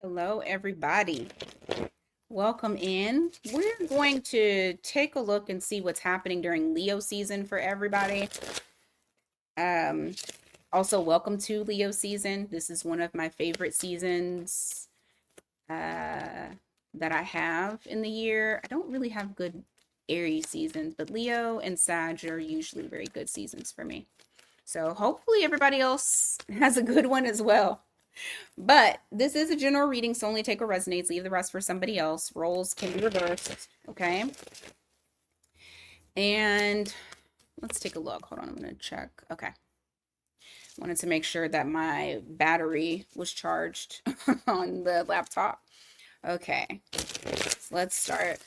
Hello, everybody. Welcome in. We're going to take a look and see what's happening during Leo season for everybody. Um, Also, welcome to Leo season. This is one of my favorite seasons that I have in the year. I don't really have good Aries seasons, but Leo and Sag are usually very good seasons for me. So hopefully everybody else has a good one as well. But this is a general reading, so only take what resonates, leave the rest for somebody else. Roles can be reversed, okay? And let's take a look. Hold on, I'm going to check. Okay. Wanted to make sure that my battery was charged on the laptop. Okay, so let's start.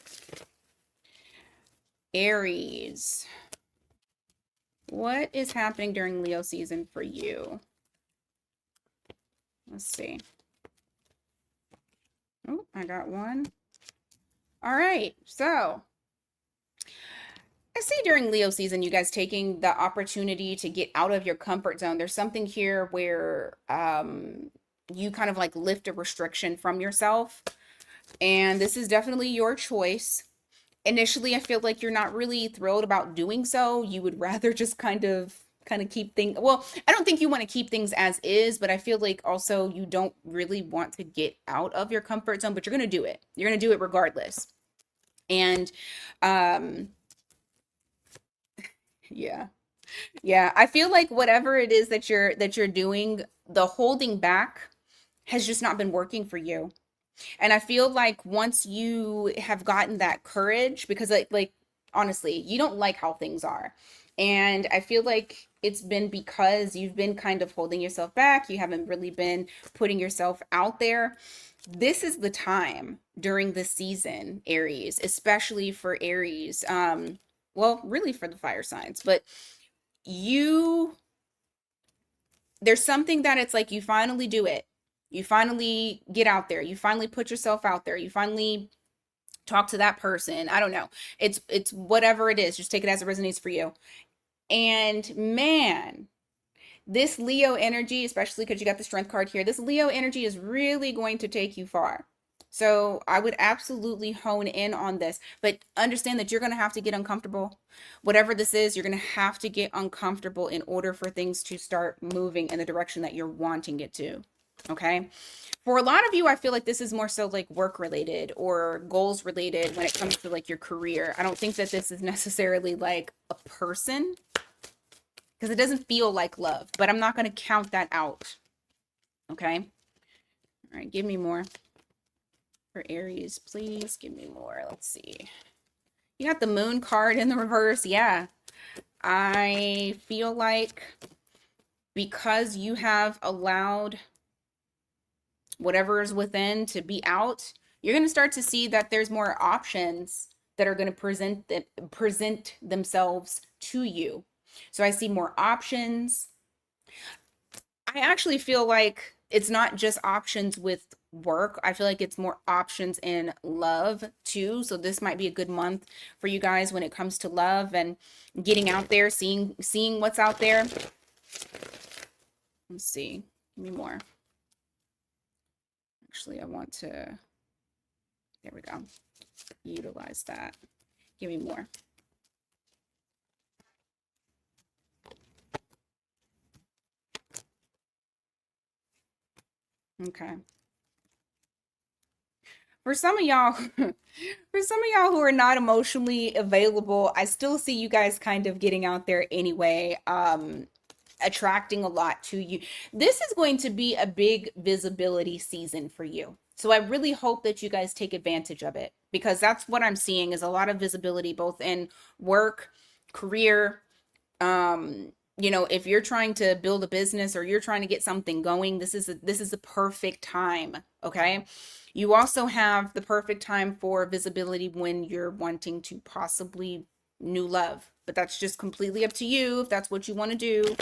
Aries. What is happening during Leo season for you? Let's see. Oh, I got one. All right, so I see during Leo season, you guys taking the opportunity to get out of your comfort zone. There's something here where you kind of like lift a restriction from yourself. And this is definitely your choice. Initially, I feel like you're not really thrilled about doing so. You would rather just kind of keep things, well, I don't think you want to keep things as is, but I feel like also you don't really want to get out of your comfort zone, but you're going to do it. You're going to do it regardless. And um yeah. Yeah, I feel like whatever it is that you're doing, the holding back has just not been working for you. And I feel like once you have gotten that courage, because like honestly, you don't like how things are. And I feel like it's been because you've been kind of holding yourself back. You haven't really been putting yourself out there. This is the time during the season, Aries, especially for Aries. Well, really for the fire signs, but you there's something that it's like you finally do it. You finally get out there. You finally put yourself out there. You finally talk to that person. I don't know. It's whatever it is. Just take it as it resonates for you. And man, this Leo energy, especially because you got the strength card here, this Leo energy is really going to take you far. So I would absolutely hone in on this, but understand that you're going to have to get uncomfortable. Whatever this is, you're going to have to get uncomfortable in order for things to start moving in the direction that you're wanting it to. Okay. For a lot of you, I feel like this is more so like work related or goals related when it comes to like your career. I don't think that this is necessarily like a person because it doesn't feel like love, but I'm not going to count that out. Okay. All right. Give me more for Aries, please. Give me more. Let's see. You got the moon card in the reverse. Yeah. I feel like because you have allowed whatever is within to be out, you're going to start to see that there's more options that are going to present themselves to you. So I see more options. I actually feel like it's not just options with work. I feel like it's more options in love too. So this might be a good month for you guys when it comes to love and getting out there, seeing what's out there. Let's see. Give me more. Actually, I want to, there we go. Utilize that. Give me more. Okay. For some of y'all, for some of y'all who are not emotionally available, I still see you guys kind of getting out there anyway, attracting a lot to you. This is going to be a big visibility season for you. So I really hope that you guys take advantage of it because that's what I'm seeing is a lot of visibility both in work, career, if you're trying to build a business or you're trying to get something going, this is a perfect time, okay? You also have the perfect time for visibility when you're wanting to possibly new love, but that's just completely up to you if that's what you want to do.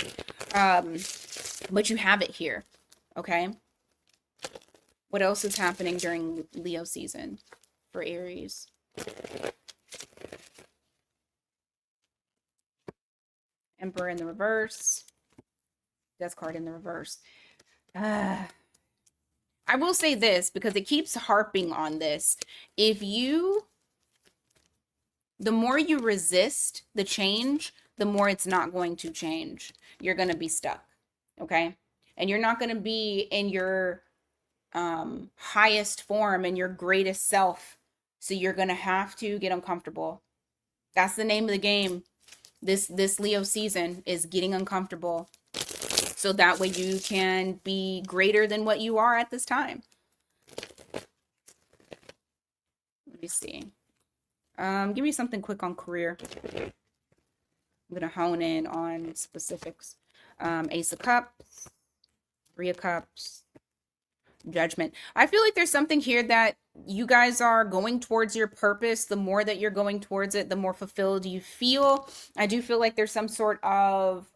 Um, but you have it here, okay? What else is happening during Leo season for Aries? Emperor in the reverse. Death card in the reverse. Ah, I will say this because it keeps harping on this. If you, the more you resist the change, the more it's not going to change. You're going to be stuck. Okay. And you're not going to be in your highest form and your greatest self. So you're going to have to get uncomfortable. That's the name of the game. This Leo season is getting uncomfortable. So that way you can be greater than what you are at this time. Let me see. Give me something quick on career. I'm gonna hone in on specifics. Ace of Cups, Three of Cups, Judgment. I feel like there's something here that you guys are going towards your purpose. The more that you're going towards it, the more fulfilled you feel. I do feel like there's some sort of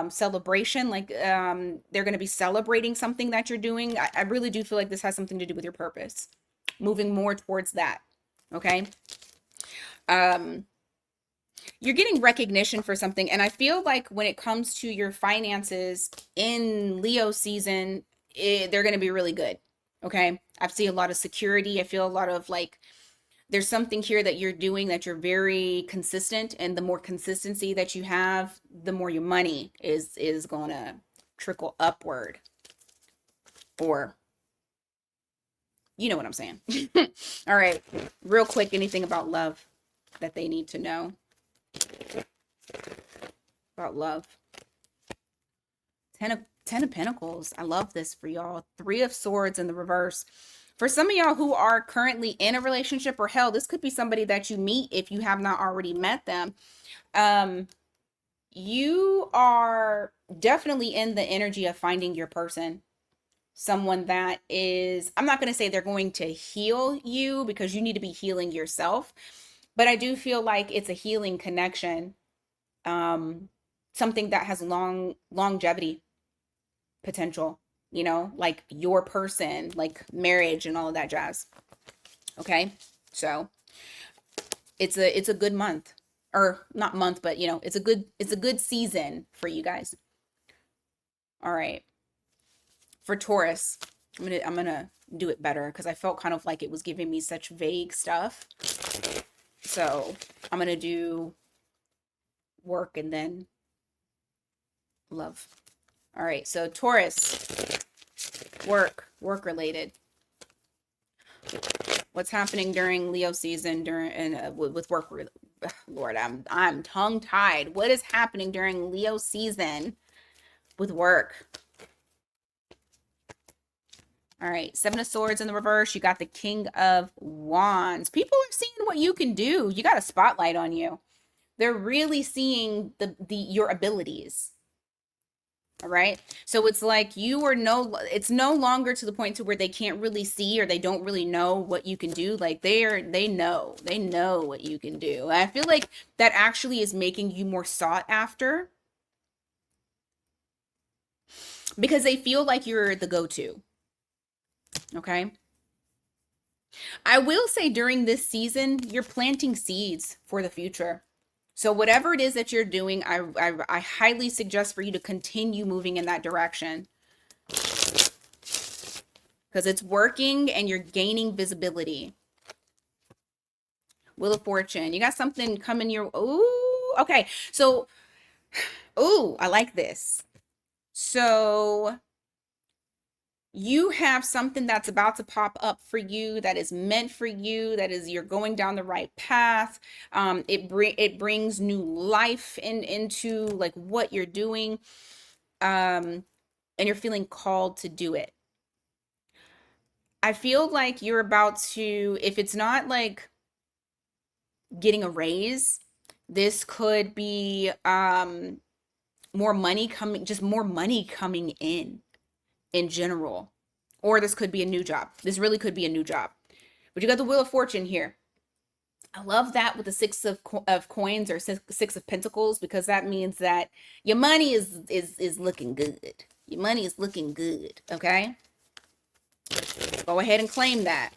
celebration, like they're going to be celebrating something that you're doing. I really do feel like this has something to do with your purpose, moving more towards that. Okay. You're getting recognition for something, and I feel like when it comes to your finances in Leo season, they're going to be really good. Okay. I see a lot of security. I feel a lot of like there's something here that you're doing that you're very consistent, and the more consistency that you have, the more your money is going to trickle upward, or you know what I'm saying. All right, real quick, anything about love that they need to know about love? Ten of Pentacles. I love this for y'all. Three of Swords in the reverse. For some of y'all who are currently in a relationship, or hell, this could be somebody that you meet if you have not already met them. You are definitely in the energy of finding your person. Someone that is, I'm not going to say they're going to heal you because you need to be healing yourself, but I do feel like it's a healing connection. Something that has longevity potential, you know, like your person, like marriage and all of that jazz. Okay. So it's a good month, or not month, but you know, it's a good season for you guys. All right. For Taurus, I'm gonna do it better because I felt kind of like it was giving me such vague stuff. So I'm gonna do work and then love. All right. So Taurus, work related. What's happening during Leo season during and with work? Lord, I'm tongue tied. What is happening during Leo season with work? All right, Seven of Swords in the reverse. You got the King of Wands. People are seeing what you can do. You got a spotlight on you. They're really seeing the your abilities. All right. So it's like it's no longer to the point to where they can't really see or they don't really know what you can do. Like they know what you can do. I feel like that actually is making you more sought after because they feel like you're the go-to. Okay. I will say during this season, you're planting seeds for the future. So whatever it is that you're doing, I highly suggest for you to continue moving in that direction because it's working and you're gaining visibility. Wheel of Fortune. You got something coming your, ooh, okay. So, ooh, I like this. So you have something that's about to pop up for you that is meant for you, that is you're going down the right path. It brings new life into like what you're doing, and you're feeling called to do it. I feel like you're about to, if it's not like getting a raise, this could be more money coming, just more money coming in general. Or this could be a new job. This really could be a new job. But you got the Wheel of Fortune here. I love that with the of coins or six of pentacles because that means that your money is looking good. Your money is looking good, okay? Go ahead and claim that.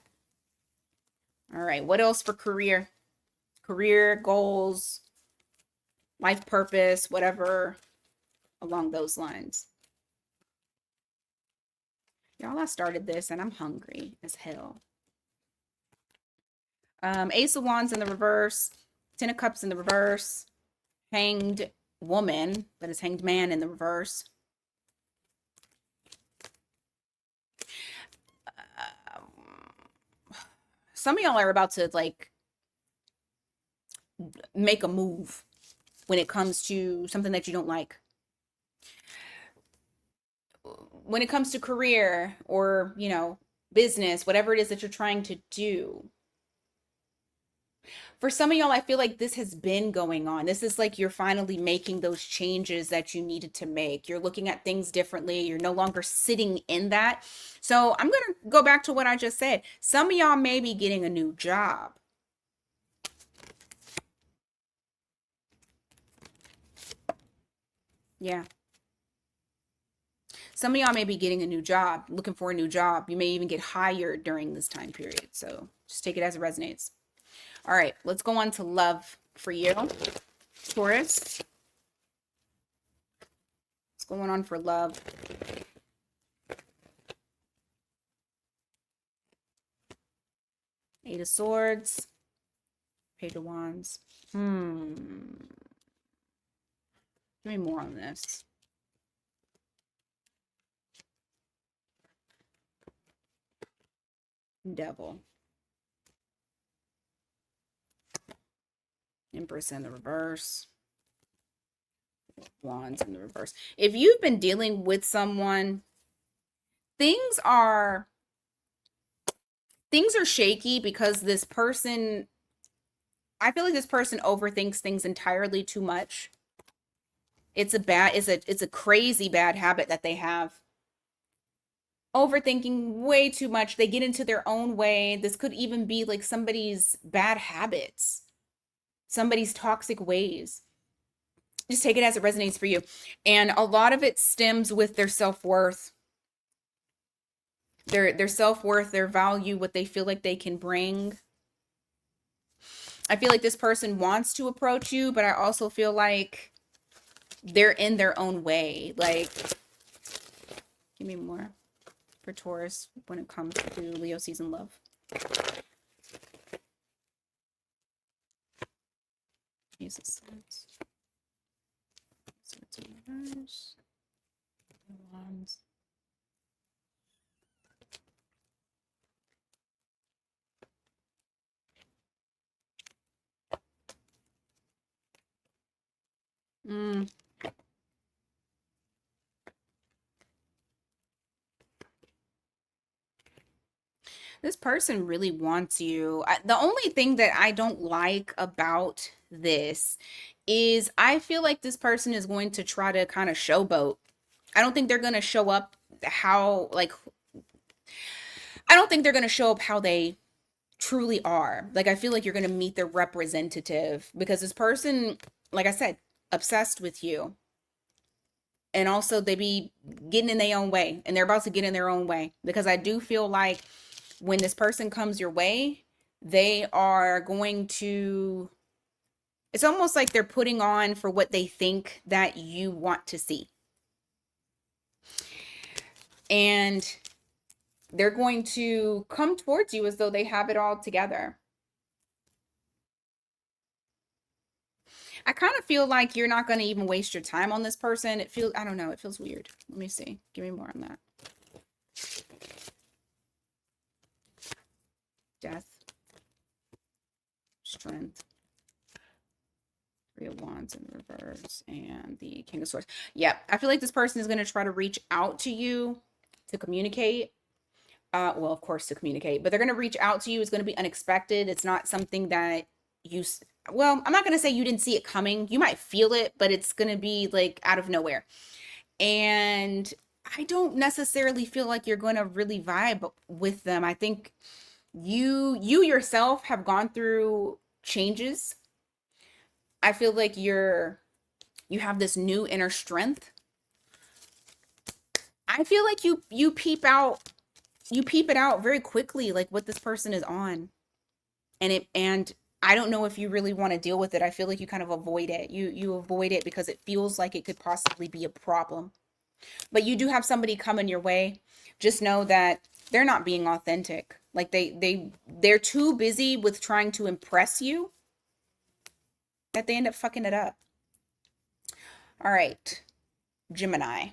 All right, what else for career? Career goals, life purpose, whatever along those lines. Y'all, I started this and I'm hungry as hell. Ace of Wands in the reverse, Ten of Cups in the reverse, Hanged Woman, that is Hanged Man in the reverse. Some of y'all are about to like make a move when it comes to something that you don't like. When it comes to career or, business, whatever it is that you're trying to do. For some of y'all, I feel like this has been going on. This is like you're finally making those changes that you needed to make. You're looking at things differently. You're no longer sitting in that. So I'm going to go back to what I just said. Some of y'all may be getting a new job. Yeah. Some of y'all may be getting a new job, looking for a new job. You may even get hired during this time period. So just take it as it resonates. All right, let's go on to love for you, Taurus. What's going on for love? Eight of Swords, Page of Wands. Give me more on this. Devil. Empress in the reverse. Wands in the reverse. If you've been dealing with someone, things are shaky because this person, I feel like this person overthinks things entirely too much. It's a crazy bad habit that they have. Overthinking way too much. They get into their own way. This could even be like somebody's bad habits, somebody's toxic ways. Just take it as it resonates for you. And a lot of it stems with their self-worth. Their self-worth, their value, what they feel like they can bring. I feel like this person wants to approach you, but I also feel like they're in their own way. Like, give me more for Taurus when it comes to Leo season love. Jesus. Wands. This person really wants you. The only thing that I don't like about this is I feel like this person is going to try to kind of showboat. I don't think they're going to show up how, like, I don't think they're going to show up how they truly are. Like, I feel like you're going to meet their representative because this person, like I said, obsessed with you. And also they be getting in their own way, and they're about to get in their own way because I do feel like when this person comes your way, they are going to, it's almost like they're putting on for what they think that you want to see. And they're going to come towards you as though they have it all together. I kind of feel like you're not going to even waste your time on this person. It feels, I don't know, it feels weird. Let me see. Give me more on that. Death. Strength. Three of Wands in reverse and the King of Swords. Yeah, I feel like this person is going to try to reach out to you to communicate. Well, of course, to communicate, but they're going to reach out to you. It's going to be unexpected. It's not something that you, well, I'm not going to say you didn't see it coming. You might feel it, but it's going to be like out of nowhere. And I don't necessarily feel like you're going to really vibe with them. I think you yourself have gone through changes. I feel like you have this new inner strength. I feel like you peep it out very quickly, like what this person is on. And I don't know if you really want to deal with it. I feel like you kind of avoid it. You avoid it because it feels like it could possibly be a problem. But you do have somebody coming your way. Just know that they're not being authentic. Like they're too busy with trying to impress you that they end up fucking it up. All right, Gemini.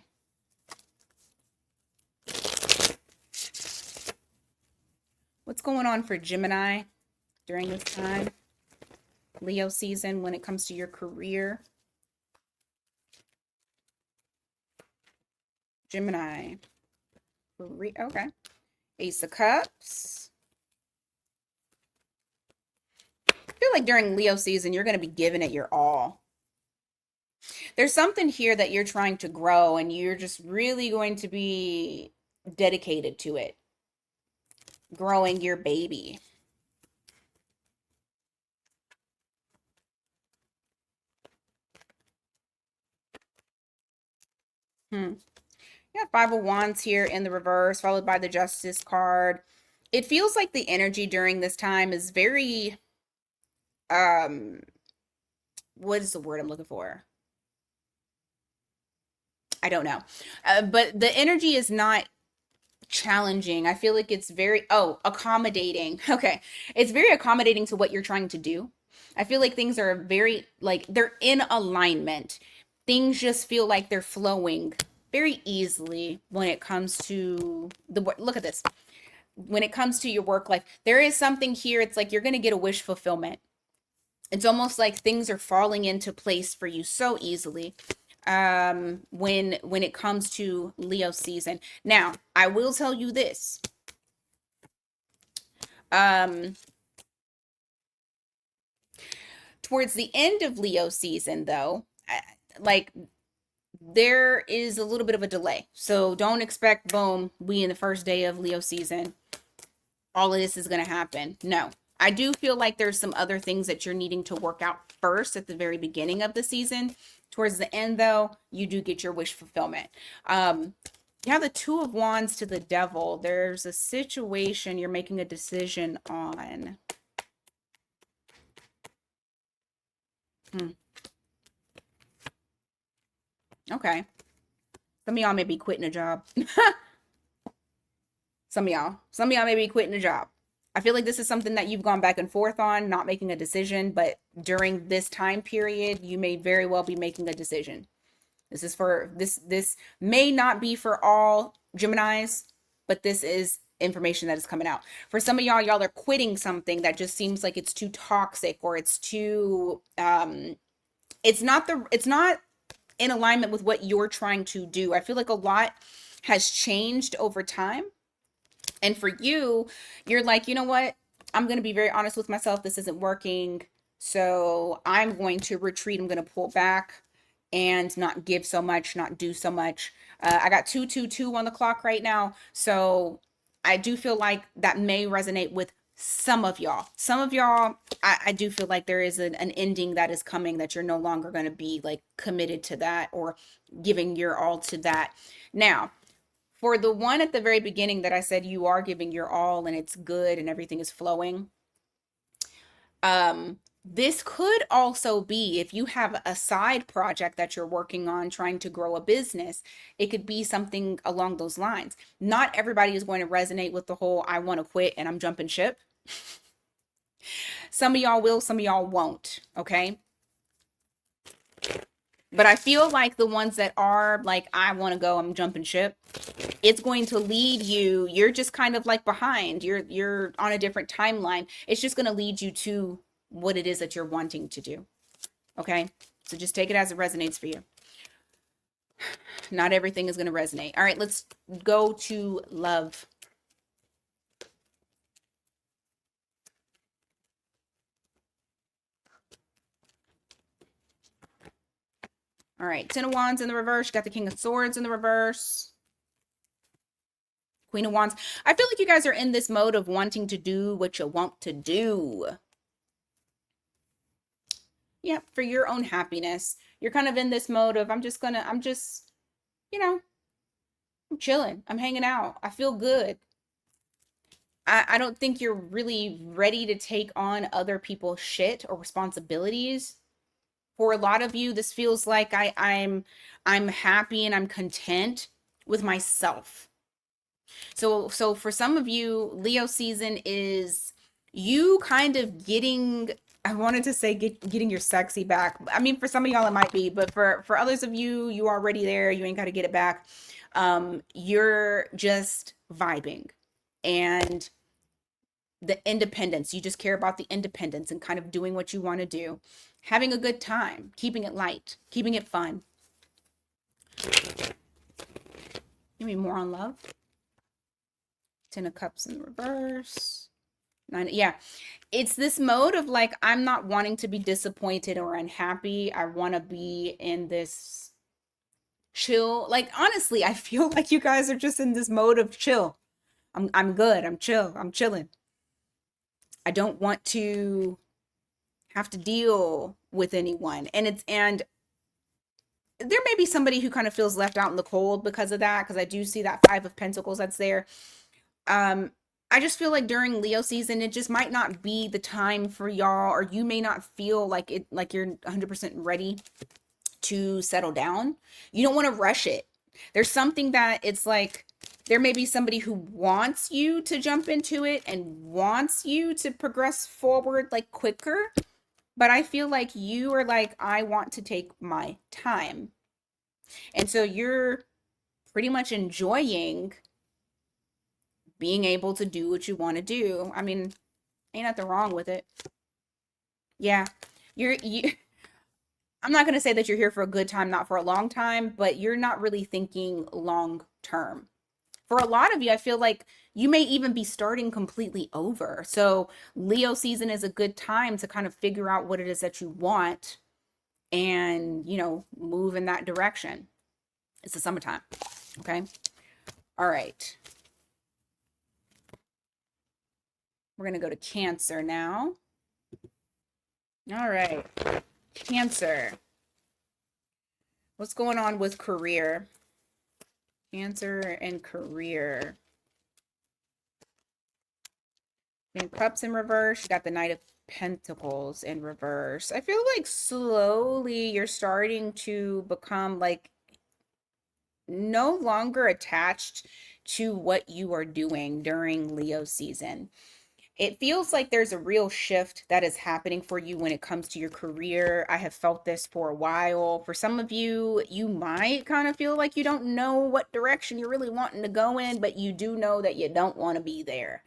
What's going on for Gemini during this time? Leo season when it comes to your career. Gemini. Okay. Ace of Cups. I feel like during Leo season, you're going to be giving it your all. There's something here that you're trying to grow and you're just really going to be dedicated to it. Growing your baby. Hmm. Yeah, Five of Wands here in the reverse, followed by the Justice card. It feels like the energy during this time is very, um, what is the word I'm looking for? I don't know. But the energy is not challenging. I feel like it's very, accommodating. Okay. It's very accommodating to what you're trying to do. I feel like things are very, like, they're in alignment. Things just feel like they're flowing very easily when it comes to look at this. When it comes to your work life, there is something here. It's like you're going to get a wish fulfillment. It's almost like things are falling into place for you so easily when it comes to Leo season. Now, I will tell you this. Um Towards the end of Leo season though, like there is a little bit of a delay. So don't expect boom, we in the first day of Leo season all of this is going to happen. No. I do feel like there's some other things that you're needing to work out first at the very beginning of the season. Towards the end, though, you do get your wish fulfillment. You have the Two of Wands to the Devil. There's a situation you're making a decision on. Okay. Some of y'all may be quitting a job. Some of y'all may be quitting a job. I feel like this is something that you've gone back and forth on, not making a decision, but during this time period, you may very well be making a decision. This may not be for all Geminis, but this is information that is coming out. For some of y'all are quitting something that just seems like it's too toxic or it's too it's not in alignment with what you're trying to do. I feel like a lot has changed over time. And for you, you're like, you know what? I'm going to be very honest with myself. This isn't working. So I'm going to retreat. I'm going to pull back and not give so much, not do so much. I got 222 on the clock right now. So I do feel like that may resonate with some of y'all. Some of y'all, I do feel like there is an ending that is coming that you're no longer going to be like committed to that or giving your all to that. Now, for the one at the very beginning that I said you are giving your all and it's good and everything is flowing, this could also be if you have a side project that you're working on trying to grow a business, it could be something along those lines. Not everybody is going to resonate with the whole I want to quit and I'm jumping ship. Some of y'all will, some of y'all won't, okay? But I feel like the ones that are like I want to go, I'm jumping ship, it's going to lead you, you're just kind of like behind, you're on a different timeline. It's just going to lead you to what it is that you're wanting to do. Okay, so just take it as it resonates for you. Not everything is going to resonate. All right, let's go to love. All right, Ten of Wands in the reverse. You got the King of Swords in the reverse. Queen of Wands. I feel like you guys are in this mode of wanting to do what you want to do. Yeah, for your own happiness. You're kind of in this mode of I'm just, you know, I'm chilling. I'm hanging out. I feel good. I don't think you're really ready to take on other people's shit or responsibilities. For a lot of you, this feels like I'm happy and I'm content with myself. So for some of you, Leo season is you kind of getting, I wanted to say getting your sexy back. I mean, for some of y'all it might be, but for others of you, you already there. You ain't got to get it back. You're just vibing, and the independence. You just care about the independence and kind of doing what you want to do, having a good time, keeping it light, keeping it fun. Give me more on love. Ten of Cups in reverse. Nine, yeah. It's this mode of like, I'm not wanting to be disappointed or unhappy. I want to be in this chill. Like, honestly, I feel like you guys are just in this mode of chill. I'm good. I'm chill. I'm chilling. I don't want to have to deal with anyone. And there may be somebody who kind of feels left out in the cold because of that, because I do see that Five of Pentacles that's there. Um, I just feel like during Leo season, it just might not be the time for y'all, or you may not feel like it, like you're 100% ready to settle down. You don't want to rush it. There's something that it's like there may be somebody who wants you to jump into it and wants you to progress forward like quicker. But I feel like you are like, I want to take my time. And so you're pretty much enjoying being able to do what you want to do. I mean, ain't nothing wrong with it. Yeah. You I'm not going to say that you're here for a good time, not for a long time, but you're not really thinking long term. For a lot of you, I feel like you may even be starting completely over. So, Leo season is a good time to kind of figure out what it is that you want and, move in that direction. It's the summertime. Okay. All right. We're going to go to Cancer now. All right. Cancer. What's going on with career? Cancer and career. And Cups in reverse. You got the Knight of Pentacles in reverse. I feel like slowly you're starting to become like no longer attached to what you are doing during Leo season. It feels like there's a real shift that is happening for you when it comes to your career. I have felt this for a while. For some of you, you might kind of feel like you don't know what direction you're really wanting to go in, but you do know that you don't want to be there.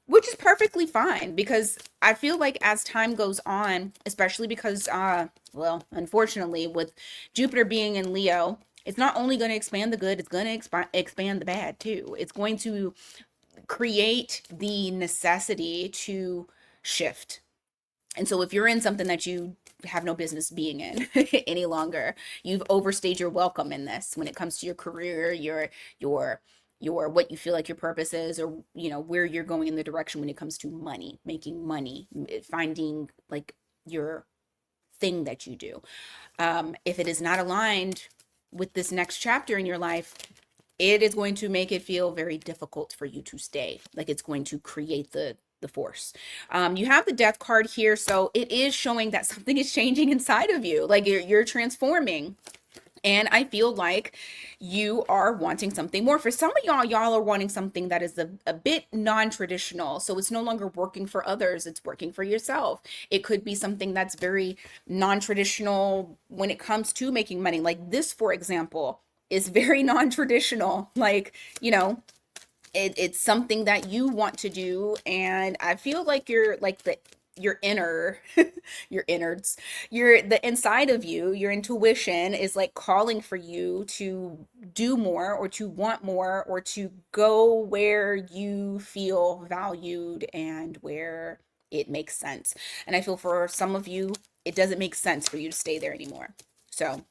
Which is perfectly fine, because I feel like as time goes on, especially because, well, unfortunately, with Jupiter being in Leo, it's not only going to expand the good, it's going to expand the bad too. It's going to create the necessity to shift. And so if you're in something that you have no business being in any longer, you've overstayed your welcome in this when it comes to your career, your what you feel like your purpose is, or where you're going in the direction when it comes to money, making money, finding like your thing that you do. If it is not aligned with this next chapter in your life, it is going to make it feel very difficult for you to stay. Like it's going to create the force. You have the Death card here, so it is showing that something is changing inside of you. Like you're transforming. And I feel like you are wanting something more. For some of y'all are wanting something that is a bit non-traditional. So it's no longer working for others, it's working for yourself. It could be something that's very non-traditional when it comes to making money. Like this, for example, is very non-traditional. Like, it's something that you want to do, and I feel like you're like your inner your innards, the inside of you, your intuition is like calling for you to do more, or to want more, or to go where you feel valued and where it makes sense. And I feel for some of you it doesn't make sense for you to stay there anymore. So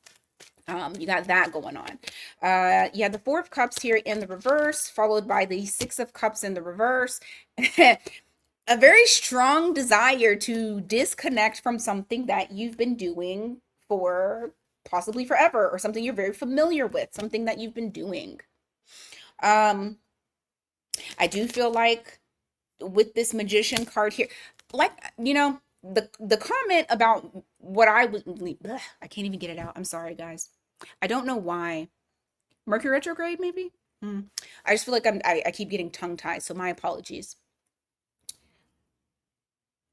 you got that going on. Yeah, the Four of Cups here in the reverse, followed by the Six of Cups in the reverse. A very strong desire to disconnect from something that you've been doing for possibly forever, or something you're very familiar with, something that you've been doing. I do feel like with this Magician card here, like, the comment about what I would, I can't even get it out. I'm sorry, guys. I don't know why. Mercury retrograde, maybe? Hmm. I just feel like I keep getting tongue tied, so my apologies.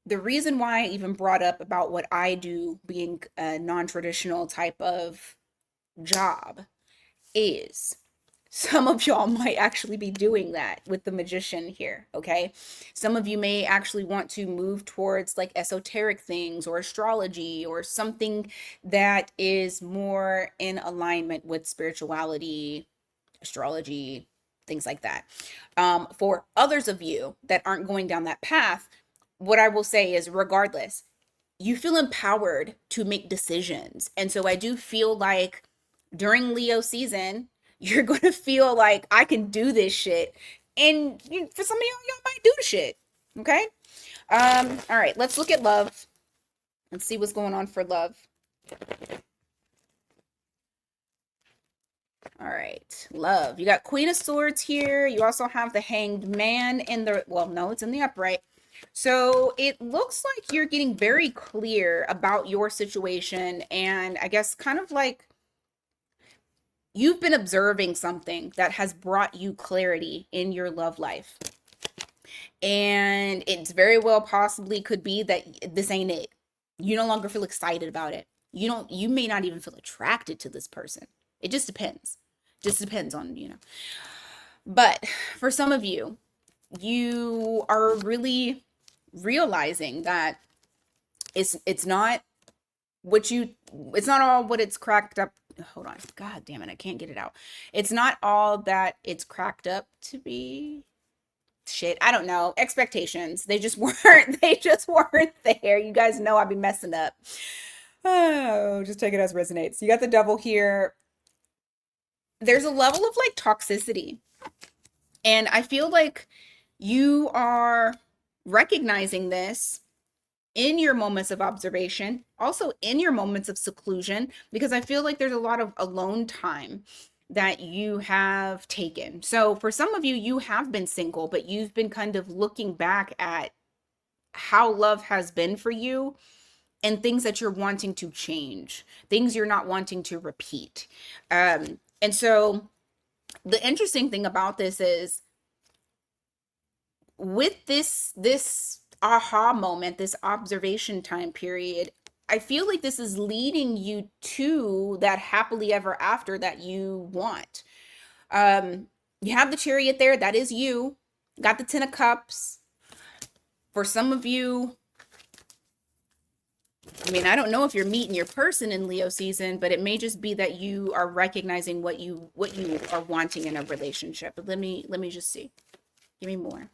The reason why I even brought up about what I do being a non-traditional type of job is some of y'all might actually be doing that with the magician here, okay? Some of you may actually want to move towards like esoteric things or astrology or something that is more in alignment with spirituality, astrology, things like that. For others of you that aren't going down that path, what I will say is, regardless, you feel empowered to make decisions. And so I do feel like during Leo season, you're going to feel like I can do this shit. And for some of y'all might do the shit. Okay. All right, let's look at love. Let's see what's going on for love. All right, love. You got Queen of Swords here. You also have the Hanged Man in the, well, no, it's in the upright. So it looks like you're getting very clear about your situation. And I guess kind of like you've been observing something that has brought you clarity in your love life. And it's very well possibly could be that this ain't it. You no longer feel excited about it. You may not even feel attracted to this person. It just depends. Just depends on, But for some of you, you are really realizing that it's not what you it's not all what it's cracked up. Hold on. God damn it, I can't get it out. It's not all that it's cracked up to be. Shit, I don't know. Expectations. They just weren't there. You guys know I'd be messing up. Oh, just take it as resonates. You got the devil here. There's a level of like toxicity. And I feel like you are recognizing this in your moments of observation, also in your moments of seclusion, because I feel like there's a lot of alone time that you have taken. So for some of you, you have been single, but you've been kind of looking back at how love has been for you and things that you're wanting to change, things you're not wanting to repeat. And so the interesting thing about this is with this aha moment, this observation time period, I feel like this is leading you to that happily ever after that you want. You have the Chariot there, that is you. Got the Ten of Cups. For some of you, I mean, I don't know if you're meeting your person in Leo season, but it may just be that you are recognizing what you are wanting in a relationship. But let me just see. Give me more.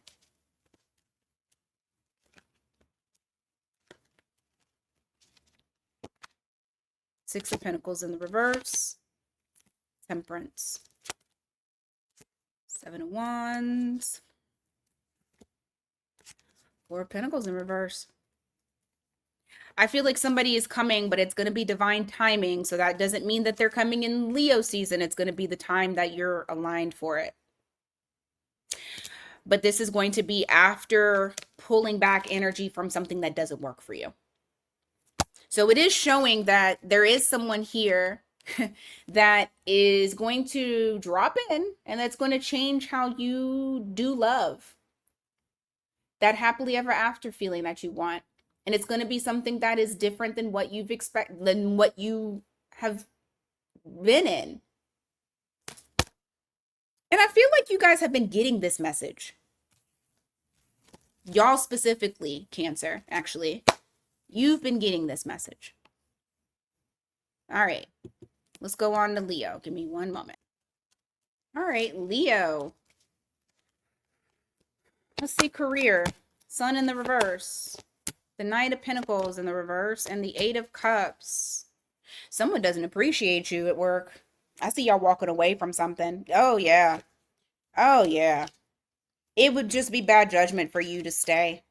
Six of Pentacles in the reverse. Temperance. Seven of Wands. Four of Pentacles in reverse. I feel like somebody is coming, but it's going to be divine timing. So that doesn't mean that they're coming in Leo season. It's going to be the time that you're aligned for it. But this is going to be after pulling back energy from something that doesn't work for you. So it is showing that there is someone here that is going to drop in and that's going to change how you do love. That happily ever after feeling that you want. And it's going to be something that is different than what you've expected, than what you have been in. And I feel like you guys have been getting this message. Y'all specifically, Cancer, actually. You've been getting this message. All right. Let's go on to Leo. Give me one moment. All right, Leo. Let's see career. Sun in the reverse. The Knight of Pentacles in the reverse. And the Eight of Cups. Someone doesn't appreciate you at work. I see y'all walking away from something. Oh, yeah. Oh, yeah. It would just be bad judgment for you to stay.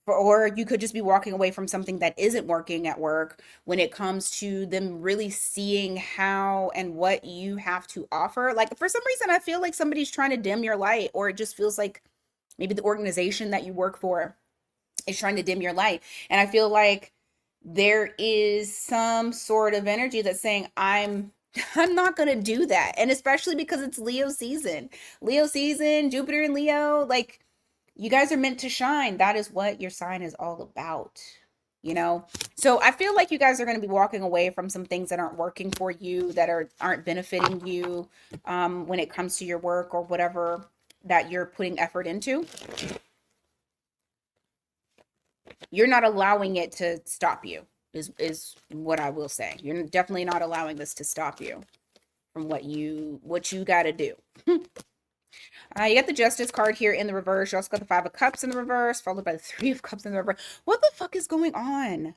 Or you could just be walking away from something that isn't working at work when it comes to them really seeing how and what you have to offer. Like, for some reason, I feel like somebody's trying to dim your light, or it just feels like maybe the organization that you work for is trying to dim your light. And I feel like there is some sort of energy that's saying I'm not going to do that. And especially because it's Leo season. Leo season, Jupiter and Leo, like you guys are meant to shine. That is what your sign is all about, you know? So I feel like you guys are going to be walking away from some things that aren't working for you, that aren't benefiting you when it comes to your work or whatever that you're putting effort into. You're not allowing it to stop you is what I will say. You're definitely not allowing this to stop you from what you got to do. You got the Justice card here in the reverse. You also got the Five of Cups in the reverse, followed by the Three of Cups in the reverse. What the fuck is going on?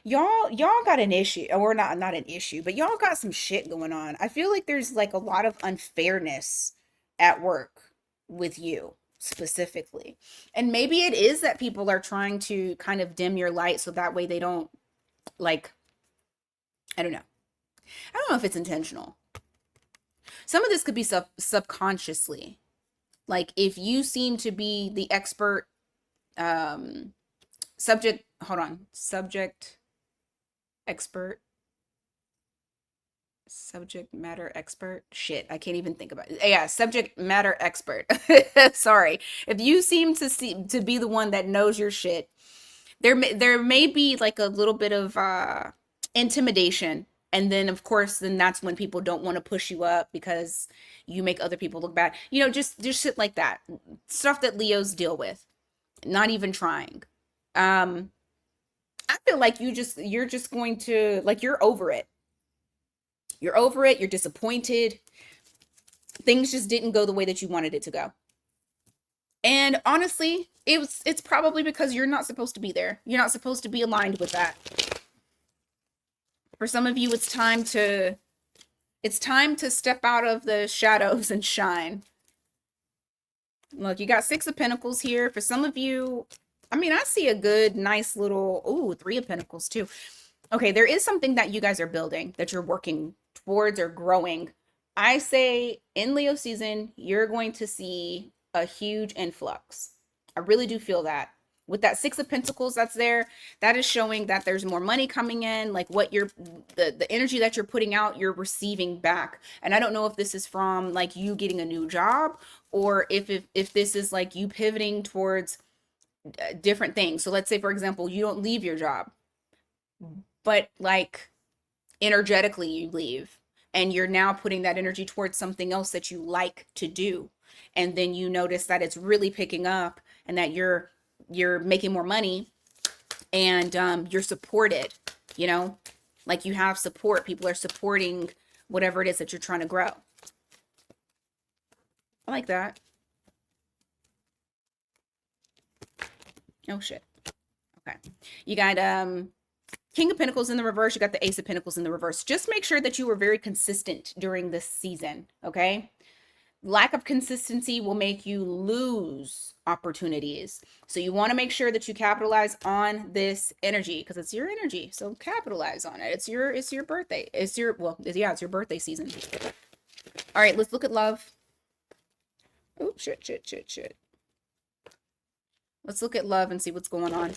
Y'all got an issue, or not an issue, but y'all got some shit going on. I feel like there's like a lot of unfairness at work with you specifically. And maybe it is that people are trying to kind of dim your light so that way they don't like I don't know. I don't know if it's intentional. Some of this could be subconsciously. Like if you seem to be the expert um subject, hold on, expert subject matter expert, shit, I can't even think about it. Yeah, subject matter expert. Sorry, if you seem to be the one that knows your shit, there may be like a little bit of intimidation, and then of course then that's when people don't want to push you up because you make other people look bad, just shit like that, stuff that Leos deal with, not even trying. um I feel like you're just going to like you're over it, you're disappointed, things just didn't go the way that you wanted it to go. And honestly, it's probably because you're not supposed to be there. You're not supposed to be aligned with that. For some of you, it's time to step out of the shadows and shine. Look, you got Six of Pentacles here. For some of you, I mean, I see a good, nice little, ooh, Three of Pentacles too. Okay, there is something that you guys are building, that you're working towards or growing. I say in Leo season, you're going to see a huge influx. I really do feel that. With that Six of Pentacles that's there, that is showing that there's more money coming in, like what you're the energy that you're putting out, you're receiving back. And I don't know if this is from like you getting a new job, or if this is like you pivoting towards different things. So let's say for example, you don't leave your job, but like energetically you leave, and you're now putting that energy towards something else that you like to do, and then you notice that it's really picking up and that you're making more money, and you're supported, you know, like you have support, people are supporting whatever it is that you're trying to grow. I like that. Oh shit. Okay, you got King of Pentacles in the reverse, you got the Ace of Pentacles in the reverse. Just make sure that you were very consistent during this season, okay? Lack of consistency will make you lose opportunities. So you want to make sure that you capitalize on this energy because it's your energy. So capitalize on it. It's your birthday. It's your birthday season. All right, let's look at love. Oh, shit. Let's look at love and see what's going on.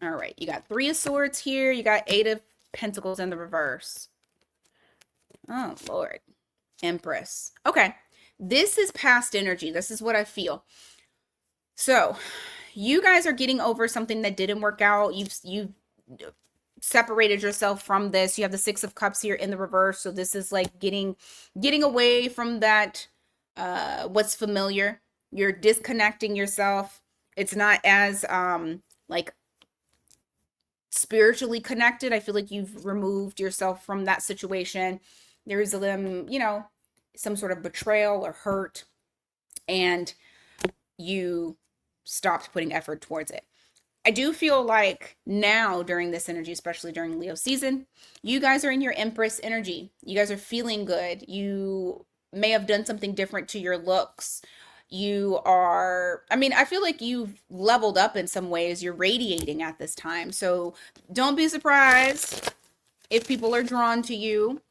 All right, you got Three of Swords here. You got Eight of Pentacles in the reverse. Oh, Lord. Empress. Okay, this is past energy. This is what I feel. So, you guys are getting over something that didn't work out. You've separated yourself from this. You have the Six of Cups here in the reverse. So this is like getting away from that what's familiar. You're disconnecting yourself. It's not as like spiritually connected. I feel like you've removed yourself from that situation. There's some sort of betrayal or hurt, and you stopped putting effort towards it. I do feel like now during this energy, especially during Leo season, you guys are in your Empress energy. You guys are feeling good. You may have done something different to your looks. I feel like you've leveled up in some ways. You're radiating at this time. So don't be surprised if people are drawn to you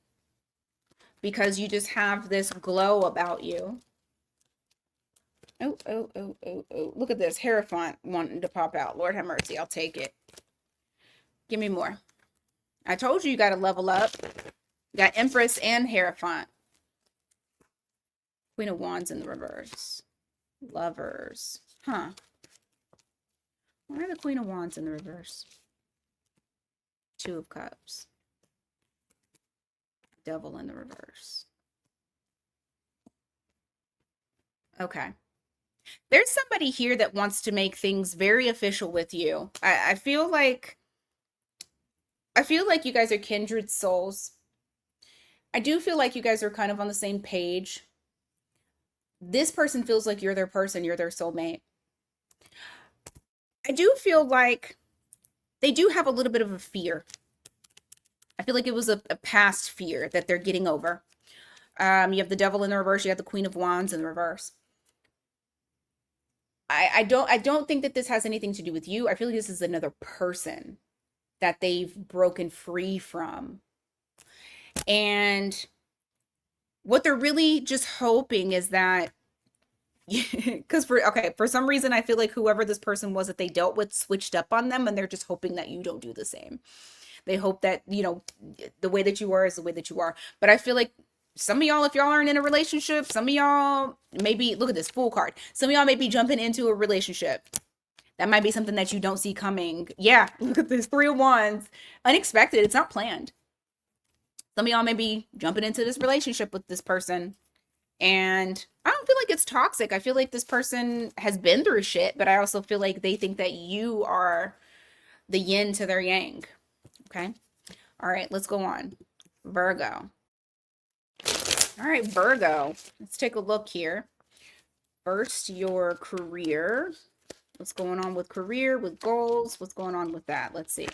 because you just have this glow about you. Oh, oh, oh, oh, oh. Look at this. Hierophant wanting to pop out. Lord have mercy. I'll take it. Give me more. I told you you got to level up. You got Empress and Hierophant. Queen of Wands in the reverse. Lovers. Huh. Why are the Queen of Wands in the reverse? Two of Cups. Devil in the reverse. Okay. There's somebody here that wants to make things very official with you. I feel like you guys are kindred souls. I do feel like you guys are kind of on the same page. This person feels like you're their person, you're their soulmate. I do feel like they do have a little bit of a fear. I feel like it was a past fear that they're getting over. You have the devil in the reverse, you have the Queen of Wands in the reverse. I don't think that this has anything to do with you. I feel like this is another person that they've broken free from. And what they're really just hoping is that because for some reason I feel like whoever this person was that they dealt with switched up on them and they're just hoping that you don't do the same. They hope that, the way that you are is the way that you are. But I feel like some of y'all, if y'all aren't in a relationship, some of y'all maybe look at this Fool card. Some of y'all may be jumping into a relationship. That might be something that you don't see coming. Yeah, look at this Three of Wands. Unexpected. It's not planned. Some of y'all may be jumping into this relationship with this person. And I don't feel like it's toxic. I feel like this person has been through shit, but I also feel like they think that you are the yin to their yang. Okay. All right, let's go on. Virgo. All right, Virgo. Let's take a look here. First, your career. What's going on with career, with goals? What's going on with that? Let's see.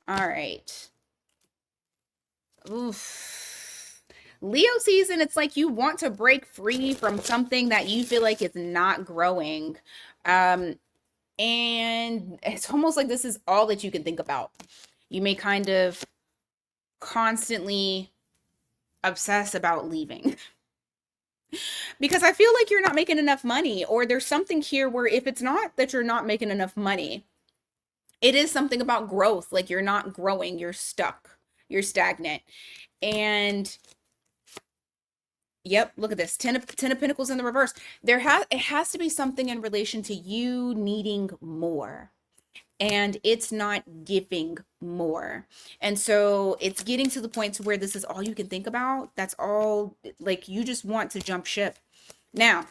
All right. Oof. Leo season, it's like you want to break free from something that you feel like is not growing. And it's almost like this is all that you can think about. You may kind of constantly obsess about leaving because I feel like you're not making enough money, or there's something here where if it's not that you're not making enough money, it is something about growth. Like you're not growing, you're stuck, you're stagnant. And yep, look at this. Ten of Pentacles in the reverse. It has to be something in relation to you needing more. And it's not giving more. And so it's getting to the point to where this is all you can think about. That's all, like you just want to jump ship. Now,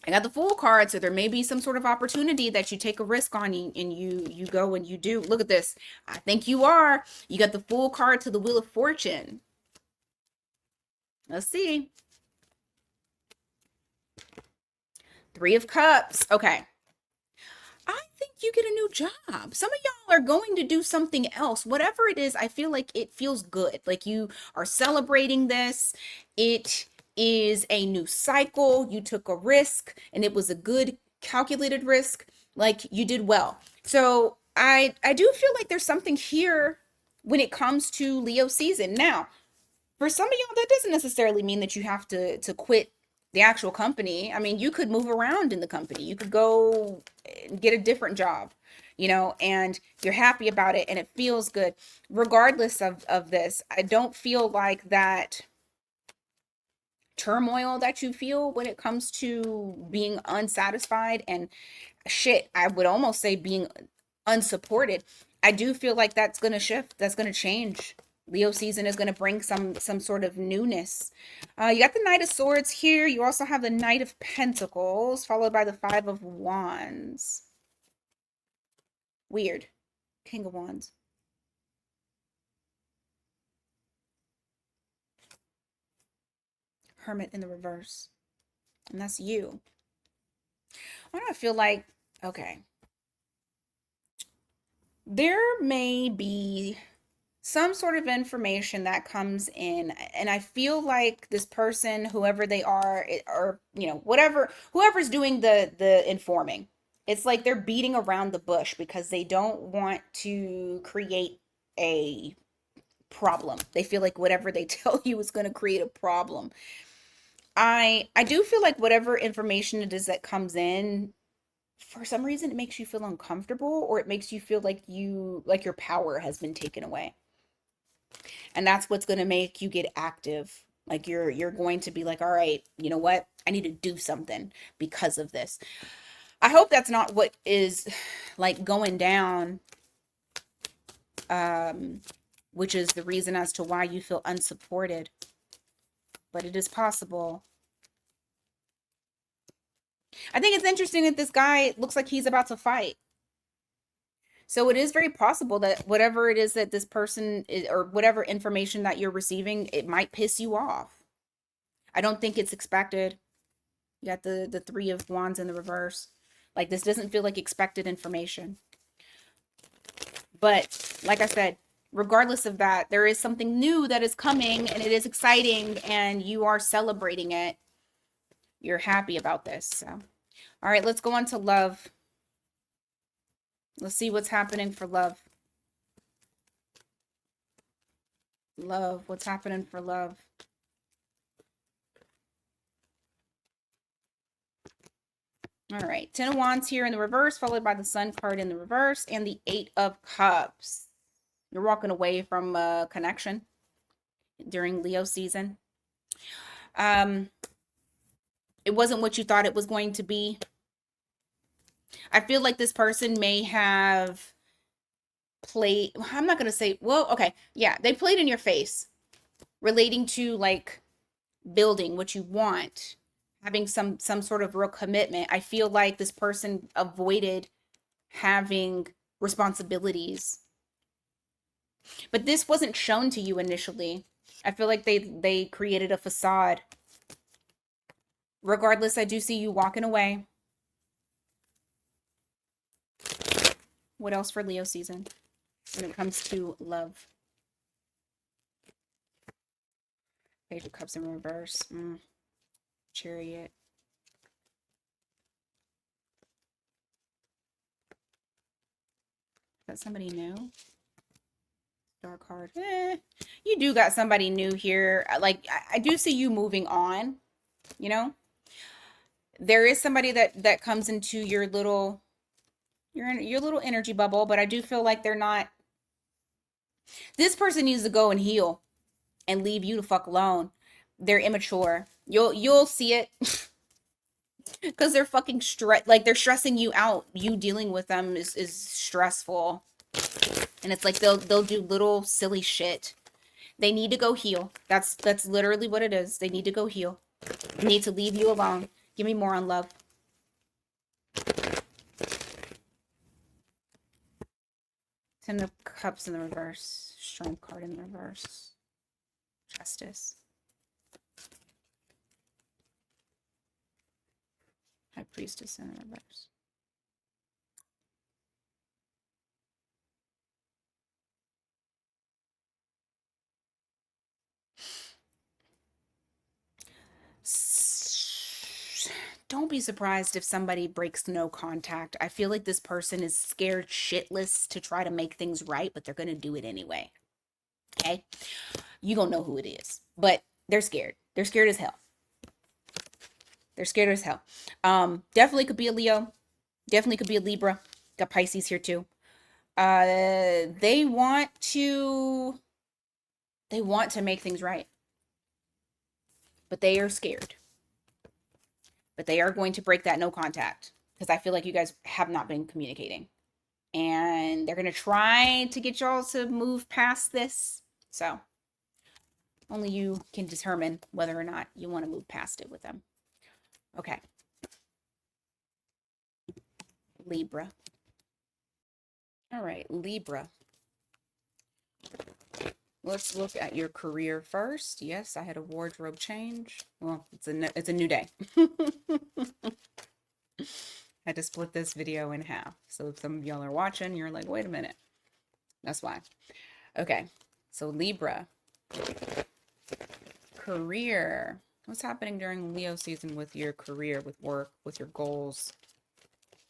I got the Fool card, so there may be some sort of opportunity that you take a risk on and you go and you do. Look at this. I think you are. You got the Fool card to the Wheel of Fortune. Let's see. Three of Cups. Okay. I think you get a new job. Some of y'all are going to do something else. Whatever it is, I feel like it feels good. Like you are celebrating this. It is a new cycle. You took a risk and it was a good calculated risk. Like you did well. So I do feel like there's something here when it comes to Leo season. Now, for some of y'all, that doesn't necessarily mean that you have to quit the actual company. I mean, you could move around in the company. You could go and get a different job, and you're happy about it and it feels good. Regardless of this, I don't feel like that turmoil that you feel when it comes to being unsatisfied and shit, I would almost say being unsupported. I do feel like that's going to shift. That's going to change. Leo season is going to bring some sort of newness. You got the Knight of Swords here. You also have the Knight of Pentacles, followed by the Five of Wands. Weird. King of Wands. Hermit in the reverse. And that's you. Why do I feel like, okay, there may be some sort of information that comes in, and I feel like this person, whoever they are, or whoever's doing the informing, it's like they're beating around the bush because they don't want to create a problem. They feel like whatever they tell you is going to create a problem. I do feel like whatever information it is that comes in, for some reason it makes you feel uncomfortable, or it makes you feel like your power has been taken away. And that's what's going to make you get active. Like you're going to be like, all right, you know what? I need to do something because of this. I hope that's not what is like going down, um, which is the reason as to why you feel unsupported. But it is possible. I think it's interesting that this guy looks like he's about to fight. So it is very possible that whatever it is that this person is, or whatever information that you're receiving, it might piss you off. I don't think it's expected. You got the three of wands in the reverse. Like this doesn't feel like expected information. But like I said, regardless of that, there is something new that is coming and it is exciting and you are celebrating it. You're happy about this. So, all right, let's go on to love. Let's see what's happening for love. Love, what's happening for love? All right, Ten of Wands here in the reverse, followed by the Sun card in the reverse, and the Eight of Cups. You're walking away from a connection during Leo season. Um, it wasn't what you thought it was going to be. I feel like this person may have played, I'm not going to say, well, okay, yeah, they played in your face relating to like building what you want, having some sort of real commitment. I feel like this person avoided having responsibilities. But this wasn't shown to you initially. I feel like they created a facade. Regardless, I do see you walking away. What else for Leo season when it comes to love? Page of Cups in reverse. Chariot. Got somebody new? Star card. You do got somebody new here. Like I do see you moving on. You know, there is somebody that comes into your little your little energy bubble, but I do feel like they're not. This person needs to go and heal and leave you the fuck alone. They're immature. You'll see it because they're fucking like they're stressing you out. You dealing with them is stressful, and it's like they'll do little silly shit. They need to go heal. That's literally what it is. They need to go heal. They need to leave you alone. Give me more on love. Ten of Cups in the reverse. Strength card in the reverse. Justice. High Priestess in the reverse. Don't be surprised if somebody breaks no contact. I feel like this person is scared shitless to try to make things right, but they're going to do it anyway. Okay? You don't know who it is, but they're scared. They're scared as hell. They're scared as hell. Definitely could be a Leo. Definitely could be a Libra. Got Pisces here too. They want to make things right, but they are scared. But they are going to break that no contact because I feel like you guys have not been communicating, and they're going to try to get y'all to move past this. So only you can determine whether or not you want to move past it with them. Okay. Libra. All right, Libra. Let's look at your career first. Yes, I had a wardrobe change. Well, it's a new day. I had to split this video in half. So if some of y'all are watching, you're like, wait a minute. That's why. Okay. So Libra. Career. What's happening during Leo season with your career, with work, with your goals,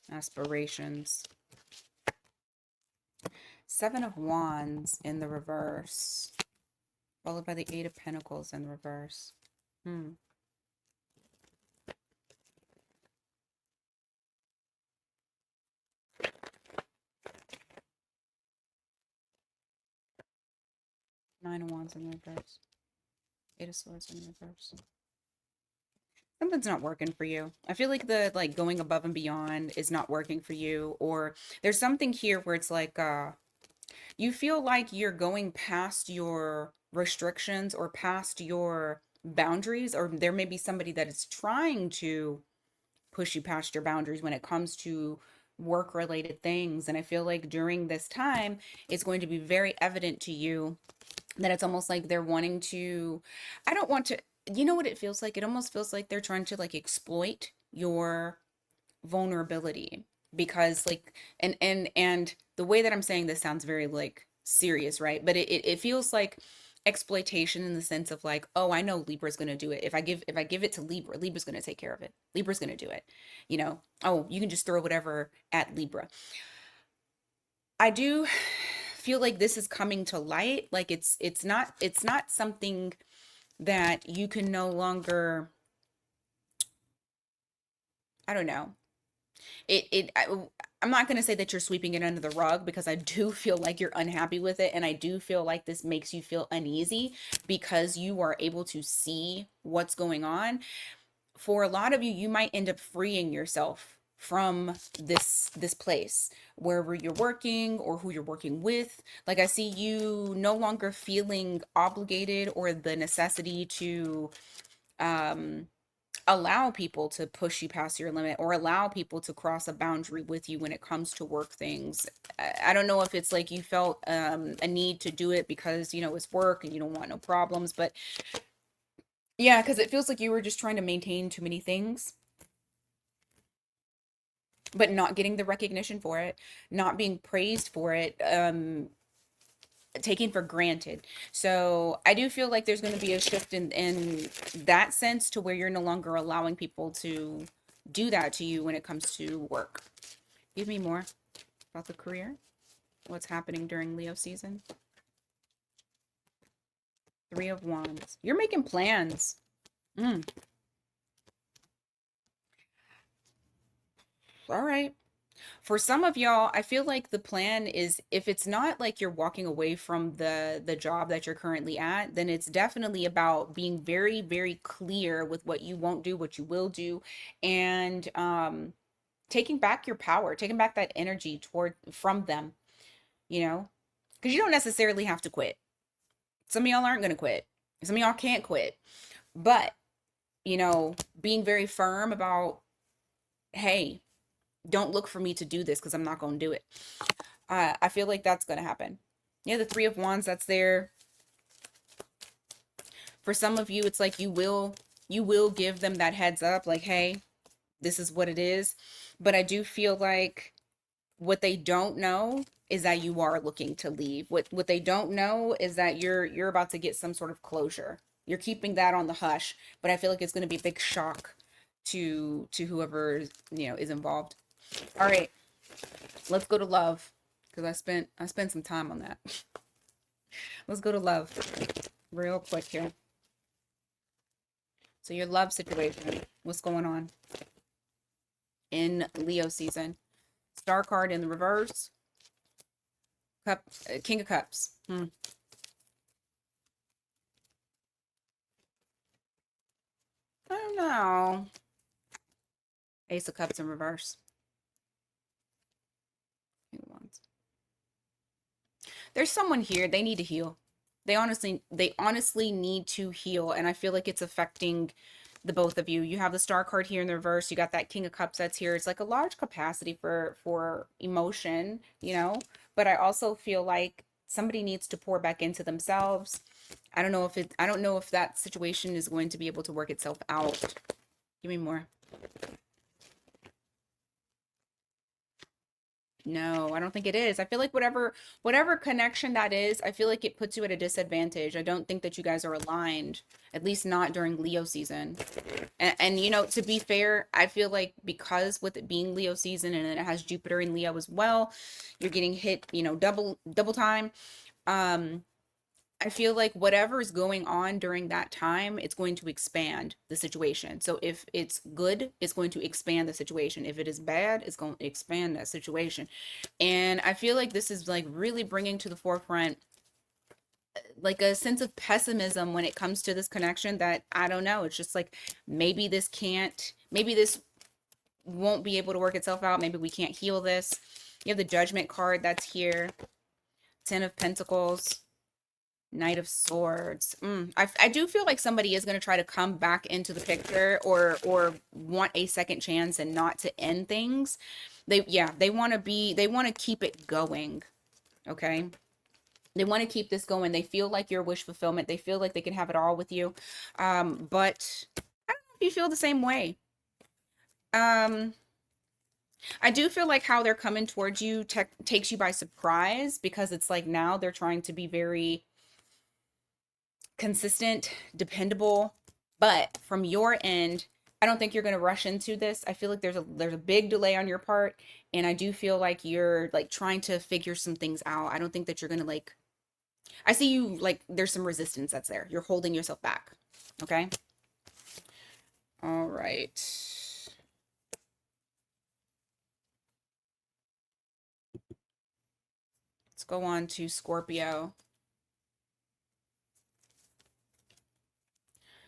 aspirations? Seven of Wands in the reverse, followed by the Eight of Pentacles in reverse. Swords in reverse. Eight of Swords in reverse. Something's not working for you. I feel like the like going above and beyond is not working for you, or there's something here where it's like you feel like you're going past your restrictions or past your boundaries, or there may be somebody that is trying to push you past your boundaries when it comes to work related things. And I feel like during this time, it's going to be very evident to you that it's almost like they're wanting to, I don't want to, you know what it feels like? It almost feels like they're trying to like exploit your vulnerability because like and the way that I'm saying this sounds very like serious, right? But it feels like exploitation in the sense of like, oh, I know Libra's going to do it. If I give it to Libra, Libra's going to take care of it. Libra's going to do it. You know, oh, you can just throw whatever at Libra. I do feel like this is coming to light. Like it's not something that you can no longer, I don't know. I'm not going to say that you're sweeping it under the rug because I do feel like you're unhappy with it, and I do feel like this makes you feel uneasy because you are able to see what's going on. For a lot of you, you might end up freeing yourself from this place wherever you're working or who you're working with. Like I see you no longer feeling obligated or the necessity to um allow people to push you past your limit or allow people to cross a boundary with you when it comes to work things. I don't know if it's like you felt a need to do it because, you know, it's work and you don't want no problems, but yeah, because it feels like you were just trying to maintain too many things, but not getting the recognition for it, not being praised for it, taken for granted. So I do feel like there's going to be a shift in that sense to where you're no longer allowing people to do that to you when it comes to work. Give me more about the career. What's happening during Leo season? Three of Wands. You're making plans. Mm, all right. For some of y'all, I feel like the plan is if it's not like you're walking away from the job that you're currently at, then it's definitely about being very, very clear with what you won't do, what you will do, and taking back your power, taking back that energy toward from them, you know? Because you don't necessarily have to quit. Some of y'all aren't gonna quit. Some of y'all can't quit. But, you know, being very firm about, hey, don't look for me to do this because I'm not gonna do it. I feel like that's gonna happen. Yeah, the Three of Wands, that's there. For some of you, it's like you will give them that heads up, like, hey, this is what it is. But I do feel like what they don't know is that you are looking to leave. What they don't know is that you're about to get some sort of closure. You're keeping that on the hush, but I feel like it's gonna be a big shock to whoever, you know, is involved. All right, let's go to love because I spent some time on that. Let's go to love real quick here. So your love situation, what's going on in Leo season? Star card in the reverse. Cup, King of Cups. I don't know. Ace of Cups in reverse. King of Wands. There's someone here. They need to heal. They honestly need to heal, and I feel like it's affecting the both of you. You have the Star card here in the reverse. You got that King of Cups that's here. It's like a large capacity for emotion, you know. But I also feel like somebody needs to pour back into themselves. I don't know if that situation is going to be able to work itself out. Give me more. No, I don't think it is. I feel like whatever connection that is, I feel like it puts you at a disadvantage. I don't think that you guys are aligned, at least not during Leo season. And you know, to be fair, I feel like because with it being Leo season and it has Jupiter in Leo as well, you're getting hit, you know, double time. Um, I feel like whatever is going on during that time, it's going to expand the situation. So if it's good, it's going to expand the situation. If it is bad, it's going to expand that situation. And I feel like this is like really bringing to the forefront like a sense of pessimism when it comes to this connection that I don't know. It's just like maybe this won't be able to work itself out. Maybe we can't heal this. You have the Judgment card that's here. Ten of Pentacles. Knight of Swords. I do feel like somebody is going to try to come back into the picture or want a second chance and not to end things. They want to keep it going. Okay. They want to keep this going. They feel like your wish fulfillment. They feel like they can have it all with you. But I don't know if you feel the same way. Um, I do feel like how they're coming towards you takes you by surprise because it's like now they're trying to be very consistent, dependable. But from your end, I don't think you're going to rush into this. I feel like there's a big delay on your part, and I do feel like you're like trying to figure some things out. I don't think that you're going to like I see you like there's some resistance that's there. You're holding yourself back. Okay? All right. Let's go on to Scorpio.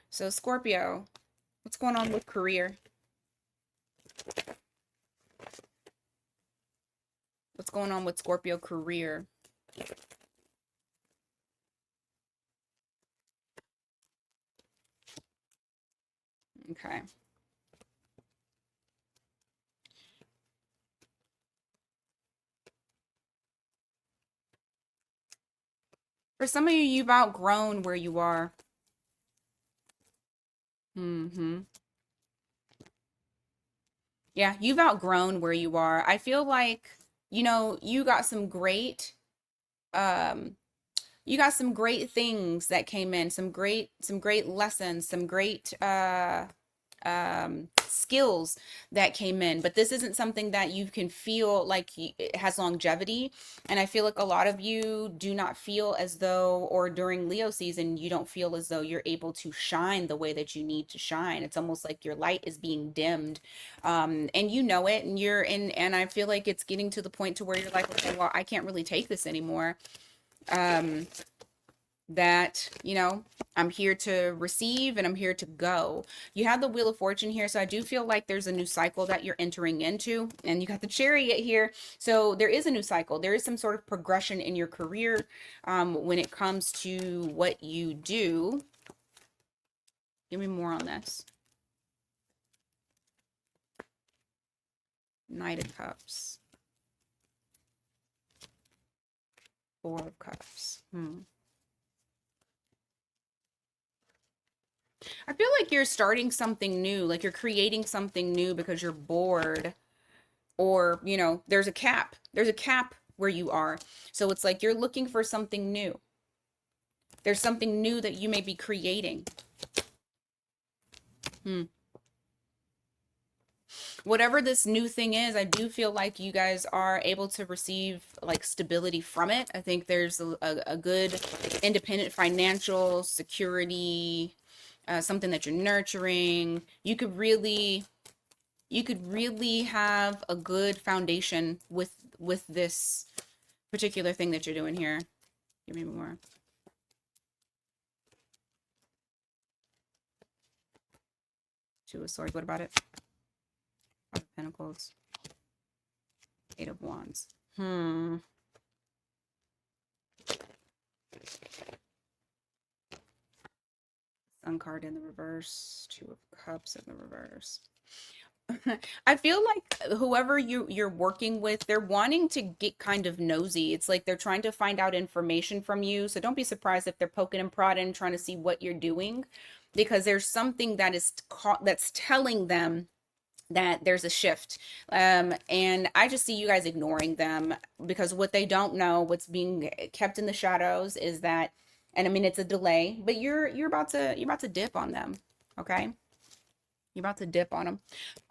So Scorpio, what's going on with career? What's going on with Scorpio career? Okay. For some of you, you've outgrown where you are. Mm-hmm. Yeah, you've outgrown where you are. I feel like, you got some um, you got some great things that came in, some great lessons, some great skills that came in, but this isn't something that you can feel like it has longevity. And I feel like a lot of you do not feel as though, or during Leo season, you don't feel as though you're able to shine the way that you need to shine. It's almost like your light is being dimmed, and you know it, and you're in, and I feel like it's getting to the point to where you're like, okay, well, I can't really take this anymore. um that, I'm here to receive and I'm here to go. You have the Wheel of Fortune here, so I do feel like there's a new cycle that you're entering into, and you got the Chariot here. So there is a new cycle. There is some sort of progression in your career when it comes to what you do. Give me more on this. Knight of Cups. Four of Cups. I feel like you're starting something new, like you're creating something new because you're bored, or, there's a cap. There's a cap where you are. So it's like you're looking for something new. There's something new that you may be creating. Whatever this new thing is, I do feel like you guys are able to receive like stability from it. I think there's a good independent financial security, something that you're nurturing. You could really have a good foundation with this particular thing that you're doing here. Give me more. Two of Swords. What about it? Five of Pentacles. Eight of Wands. Sun card in the reverse. Two of Cups in the reverse. I feel like whoever you're working with, they're wanting to get kind of nosy. It's like they're trying to find out information from you. So don't be surprised if they're poking and prodding, trying to see what you're doing, because there's something that's telling them that there's a shift. And I just see you guys ignoring them because what they don't know, what's being kept in the shadows is that, and I mean, it's a delay, but you're about to dip on them. Okay. You're about to dip on them.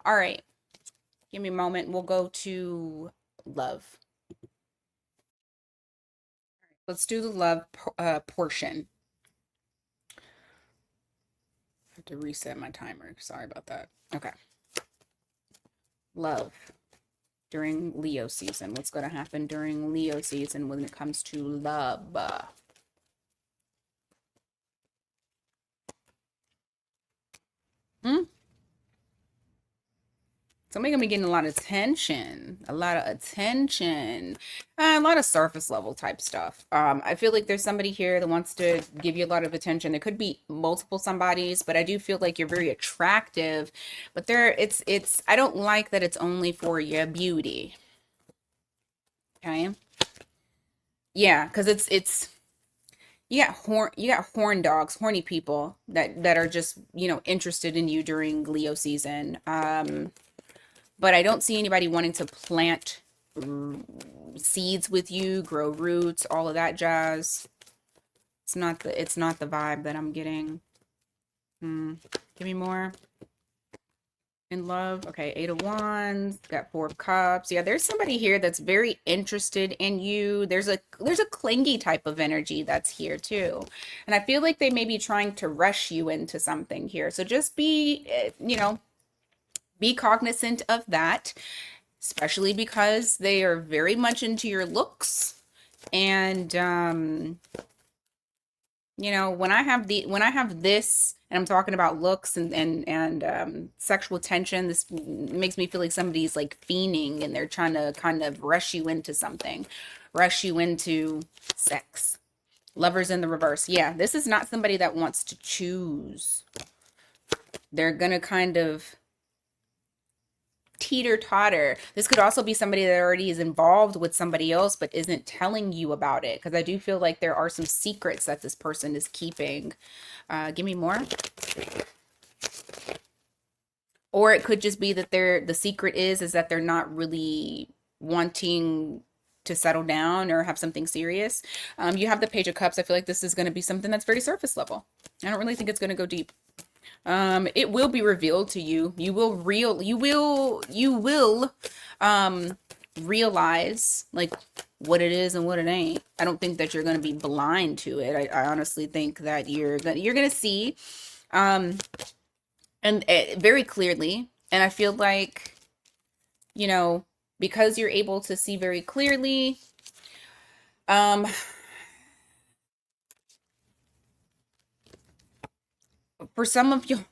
All right. Give me a moment. We'll go to love. Let's do the love portion. I have to reset my timer. Sorry about that. Okay. Love during Leo season. What's going to happen during Leo season when it comes to love? Hmm? Somebody gonna be getting a lot of attention, a lot of surface level type stuff. I feel like there's somebody here that wants to give you a lot of attention. It could be multiple somebodies, but I do feel like you're very attractive. But I don't like that it's only for your beauty. Okay, yeah, because it's you got horn dogs, horny people that are just interested in you during Leo season. But I don't see anybody wanting to plant seeds with you, grow roots, all of that jazz. It's not the vibe that I'm getting. Give me more. In love. Okay, Eight of Wands, got Four of Cups. Yeah, there's somebody here that's very interested in you. There's a clingy type of energy that's here too. And I feel like they may be trying to rush you into something here. So just be cognizant of that, especially because they are very much into your looks. And when I have this, and I'm talking about looks and sexual tension, this makes me feel like somebody's like fiending and they're trying to kind of rush you into something, rush you into sex. Lovers in the reverse. Yeah, this is not somebody that wants to choose. They're gonna kind of teeter totter. This could also be somebody that already is involved with somebody else but isn't telling you about it, because I do feel like there are some secrets that this person is keeping. Give me more. Or it could just be that the secret is that they're not really wanting to settle down or have something serious. You have the Page of Cups. I feel like this is going to be something that's very surface level. I don't really think it's going to go deep. It will be revealed to you. You will realize like what it is and what it ain't. I don't think that you're gonna be blind to it. I honestly think that you're gonna see um and very clearly. And I feel like, you know, because you're able to see very clearly, um for some of you,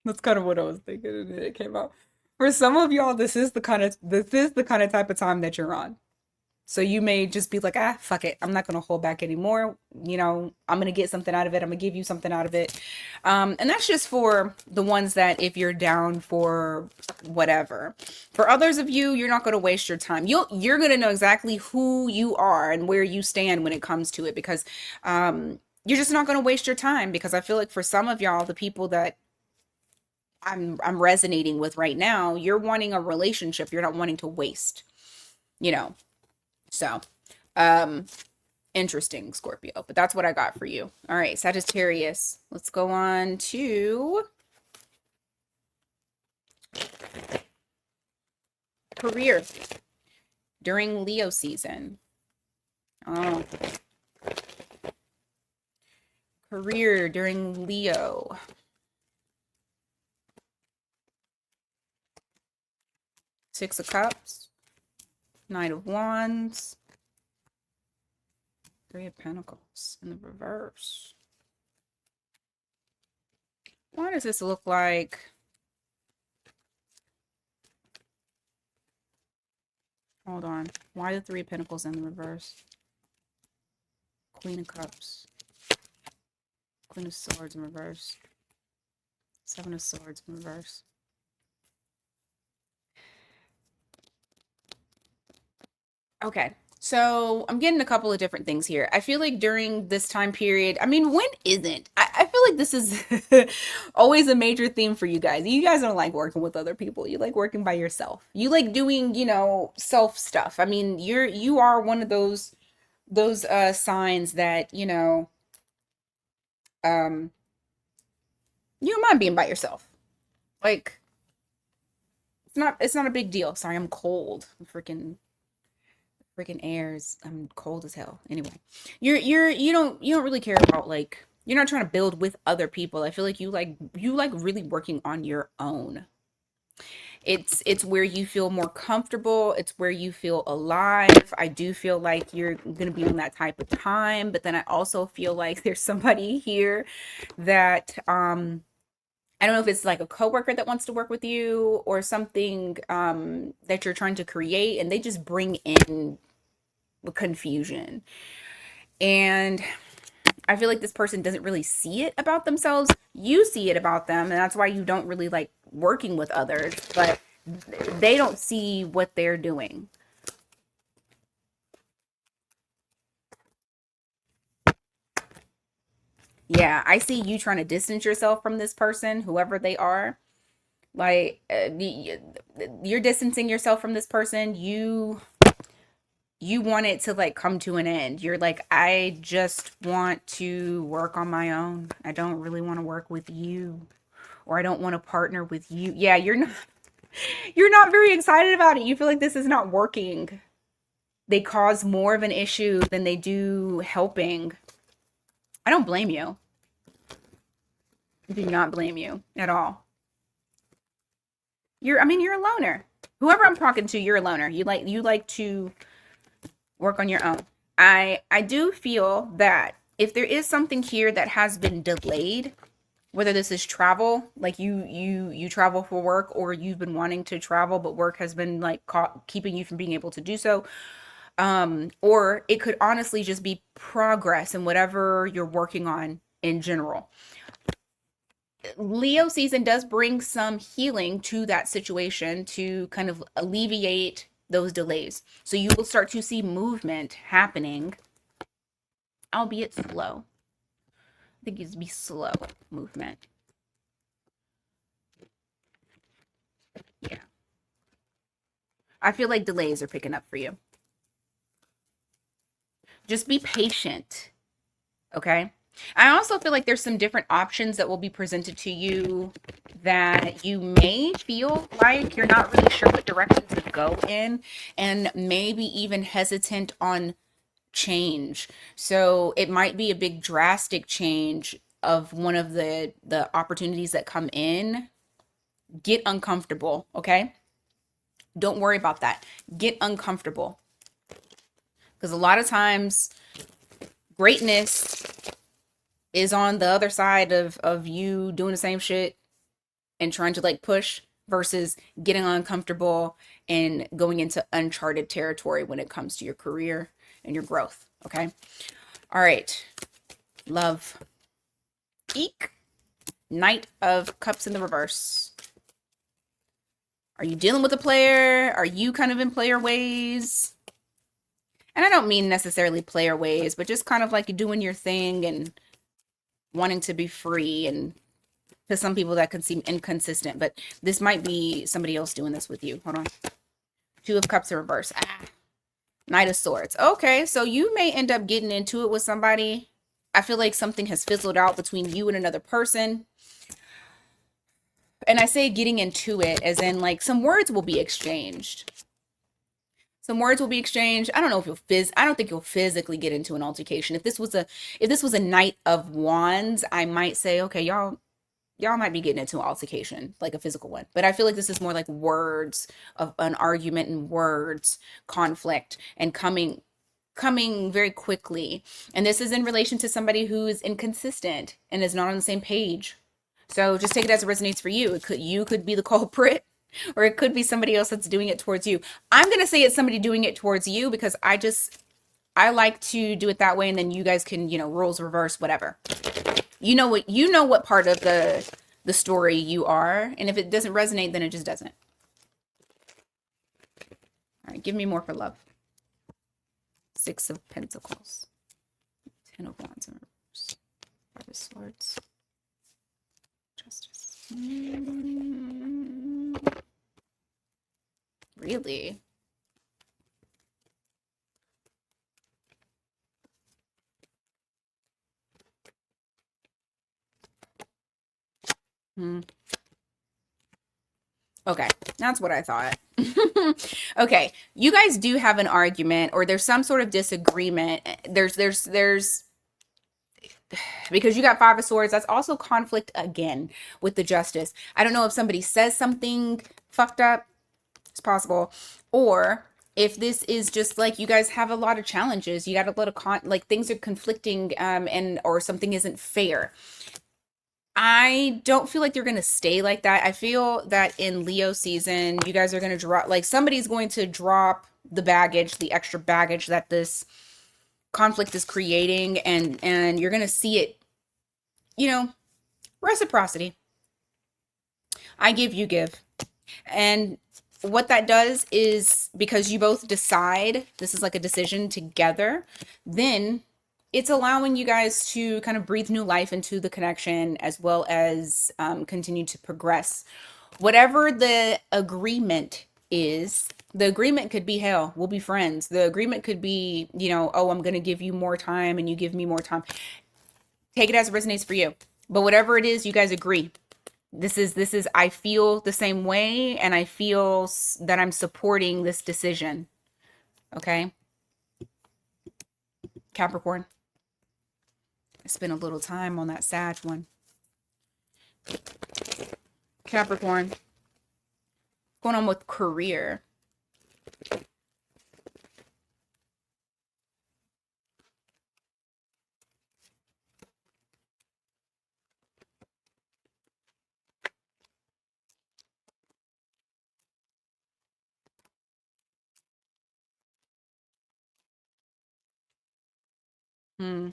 that's kind of what I was thinking, and it came out. For some of y'all, this is the kind of type of time that you're on. So you may just be like, fuck it. I'm not gonna hold back anymore. I'm gonna get something out of it. I'm gonna give you something out of it. And that's just for the ones that if you're down for whatever. For others of you, you're not gonna waste your time. You're gonna know exactly who you are and where you stand when it comes to it, because you're just not gonna waste your time, because I feel like for some of y'all, the people that I'm resonating with right now, you're wanting a relationship. You're not wanting to waste, you know. So, um, interesting, Scorpio. But that's what I got for you. All right, Sagittarius. Let's go on to career during Leo season. Oh, career during Leo. Six of Cups, Knight of Wands, Three of Pentacles in the reverse. Why does this look like? Hold on. Why the Three of Pentacles in the reverse? Queen of Cups. Queen of Swords in reverse. Seven of Swords in reverse. Okay. So I'm getting a couple of different things here. I feel like during this time period, I mean, when isn't? I feel like this is always a major theme for you guys. You guys don't like working with other people. You like working by yourself. You like doing, self stuff. I mean, you are one of those signs that, um you don't mind being by yourself. Like it's not a big deal. Sorry, I'm cold. I'm freaking airs. I'm cold as hell. Anyway, you don't really care about, like, you're not trying to build with other people. I feel like you like really working on your own. It's where you feel more comfortable. It's where you feel alive. I do feel like you're gonna be in that type of time, but then I also feel like there's somebody here that I don't know if it's like a coworker that wants to work with you or something that you're trying to create, and they just bring in confusion. And I feel like this person doesn't really see it about themselves. You see it about them, and that's why you don't really like working with others, but they don't see what they're doing. Yeah, I see you trying to distance yourself from this person, whoever they are. Like you're distancing yourself from this person. You want it to like come to an end. You're like, I just want to work on my own. I don't really want to work with you, or I don't want to partner with you. Yeah, you're not very excited about it. You feel like this is not working. They cause more of an issue than they do helping. I don't blame you. I do not blame you at all. I mean, you're a loner. Whoever I'm talking to, you're a loner. You like to work on your own. I do feel that if there is something here that has been delayed, whether this is travel, like you travel for work, or you've been wanting to travel but work has been like keeping you from being able to do so, or it could honestly just be progress in whatever you're working on in general. Leo season does bring some healing to that situation to kind of alleviate those delays. So you will start to see movement happening, albeit slow. I think it'd be slow movement. Yeah. I feel like delays are picking up for you. Just be patient. Okay. I also feel like there's some different options that will be presented to you that you may feel like you're not really sure what direction to go in, and maybe even hesitant on change. So it might be a big drastic change of one of the opportunities that come in. Get uncomfortable, okay? Don't worry about that. Get uncomfortable, because a lot of times greatness is on the other side of you doing the same shit and trying to like push versus getting uncomfortable and going into uncharted territory when it comes to your career and your growth. Okay. All right. Love. Eek. Knight of Cups in the reverse. Are you dealing with a player? Are you kind of in player ways? And I don't mean necessarily player ways, but just kind of like doing your thing and wanting to be free. And to some people that can seem inconsistent, but this might be somebody else doing this with you. Hold on. Two of Cups in reverse. Knight of Swords. Okay, so you may end up getting into it with somebody. I feel like something has fizzled out between you and another person. And I say getting into it as in like some words will be exchanged. Some words will be exchanged. I don't know if I don't think you'll physically get into an altercation. If this was a Knight of Wands, I might say, okay, y'all might be getting into an altercation, like a physical one. But I feel like this is more like words of an argument, and words, conflict, and coming very quickly. And this is in relation to somebody who is inconsistent and is not on the same page. So just take it as it resonates for you. You could be the culprit, or it could be somebody else that's doing it towards you. I'm gonna say it's somebody doing it towards you because I like to do it that way, and then you guys can, roles reverse, whatever. You know what part of the story you are, and if it doesn't resonate, then it just doesn't. All right, give me more for love. Six of Pentacles, Ten of Wands in reverse, Five of Swords, Justice. Really? Hmm. Okay, that's what I thought. Okay, you guys do have an argument, or there's some sort of disagreement. There's because you got Five of Swords, that's also conflict again with the Justice. I don't know if somebody says something fucked up, it's possible, or if this is just like you guys have a lot of challenges, you got a lot of like things are conflicting, and or something isn't fair. I don't feel like you're going to stay like that. I feel that in Leo season, you guys are going to drop, like somebody's going to drop the baggage, the extra baggage that this conflict is creating, and you're going to see it, you know, reciprocity. I give, you give. And what that does is because you both decide, this is like a decision together, then it's allowing you guys to kind of breathe new life into the connection as well as continue to progress. Whatever the agreement is, the agreement could be, hell, we'll be friends. The agreement could be, oh, I'm going to give you more time and you give me more time. Take it as it resonates for you. But whatever it is, you guys agree. This is I feel the same way and I feel that I'm supporting this decision. Okay? Capricorn. I spent a little time on that Sag one. Capricorn. What's going on with career? Hmm.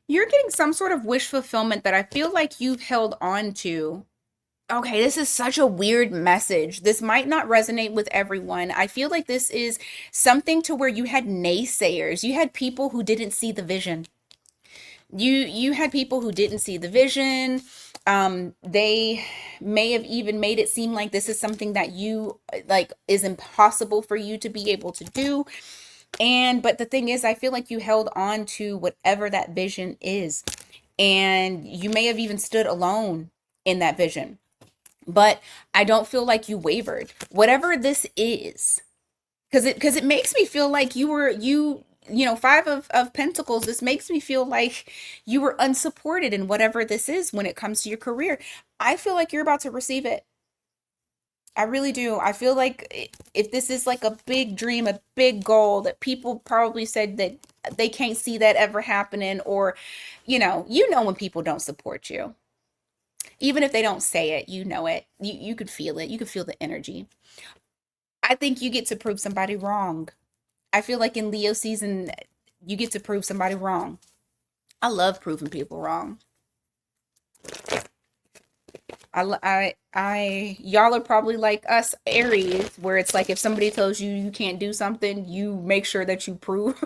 You're getting some sort of wish fulfillment that I feel like you've held on to. Okay, this is such a weird message. This might not resonate with everyone. I feel like this is something to where you had naysayers. You had people who didn't see the vision. You had people who didn't see the vision. They may have even made it seem like this is something that you like is impossible for you to be able to do. And but the thing is, I feel like you held on to whatever that vision is. And you may have even stood alone in that vision. But I don't feel like you wavered. Whatever this is, because it makes me feel like five of pentacles, this makes me feel like you were unsupported in whatever this is when it comes to your career. I feel like you're about to receive it. I really do. I feel like if this is like a big dream, a big goal that people probably said that they can't see that ever happening, or you know when people don't support you, even if they don't say it, you know it. You could feel it. You could feel the energy. I think you get to prove somebody wrong. I feel like in Leo season, you get to prove somebody wrong. I love proving people wrong. Y'all are probably like us Aries, where it's like if somebody tells you you can't do something, you make sure that you prove,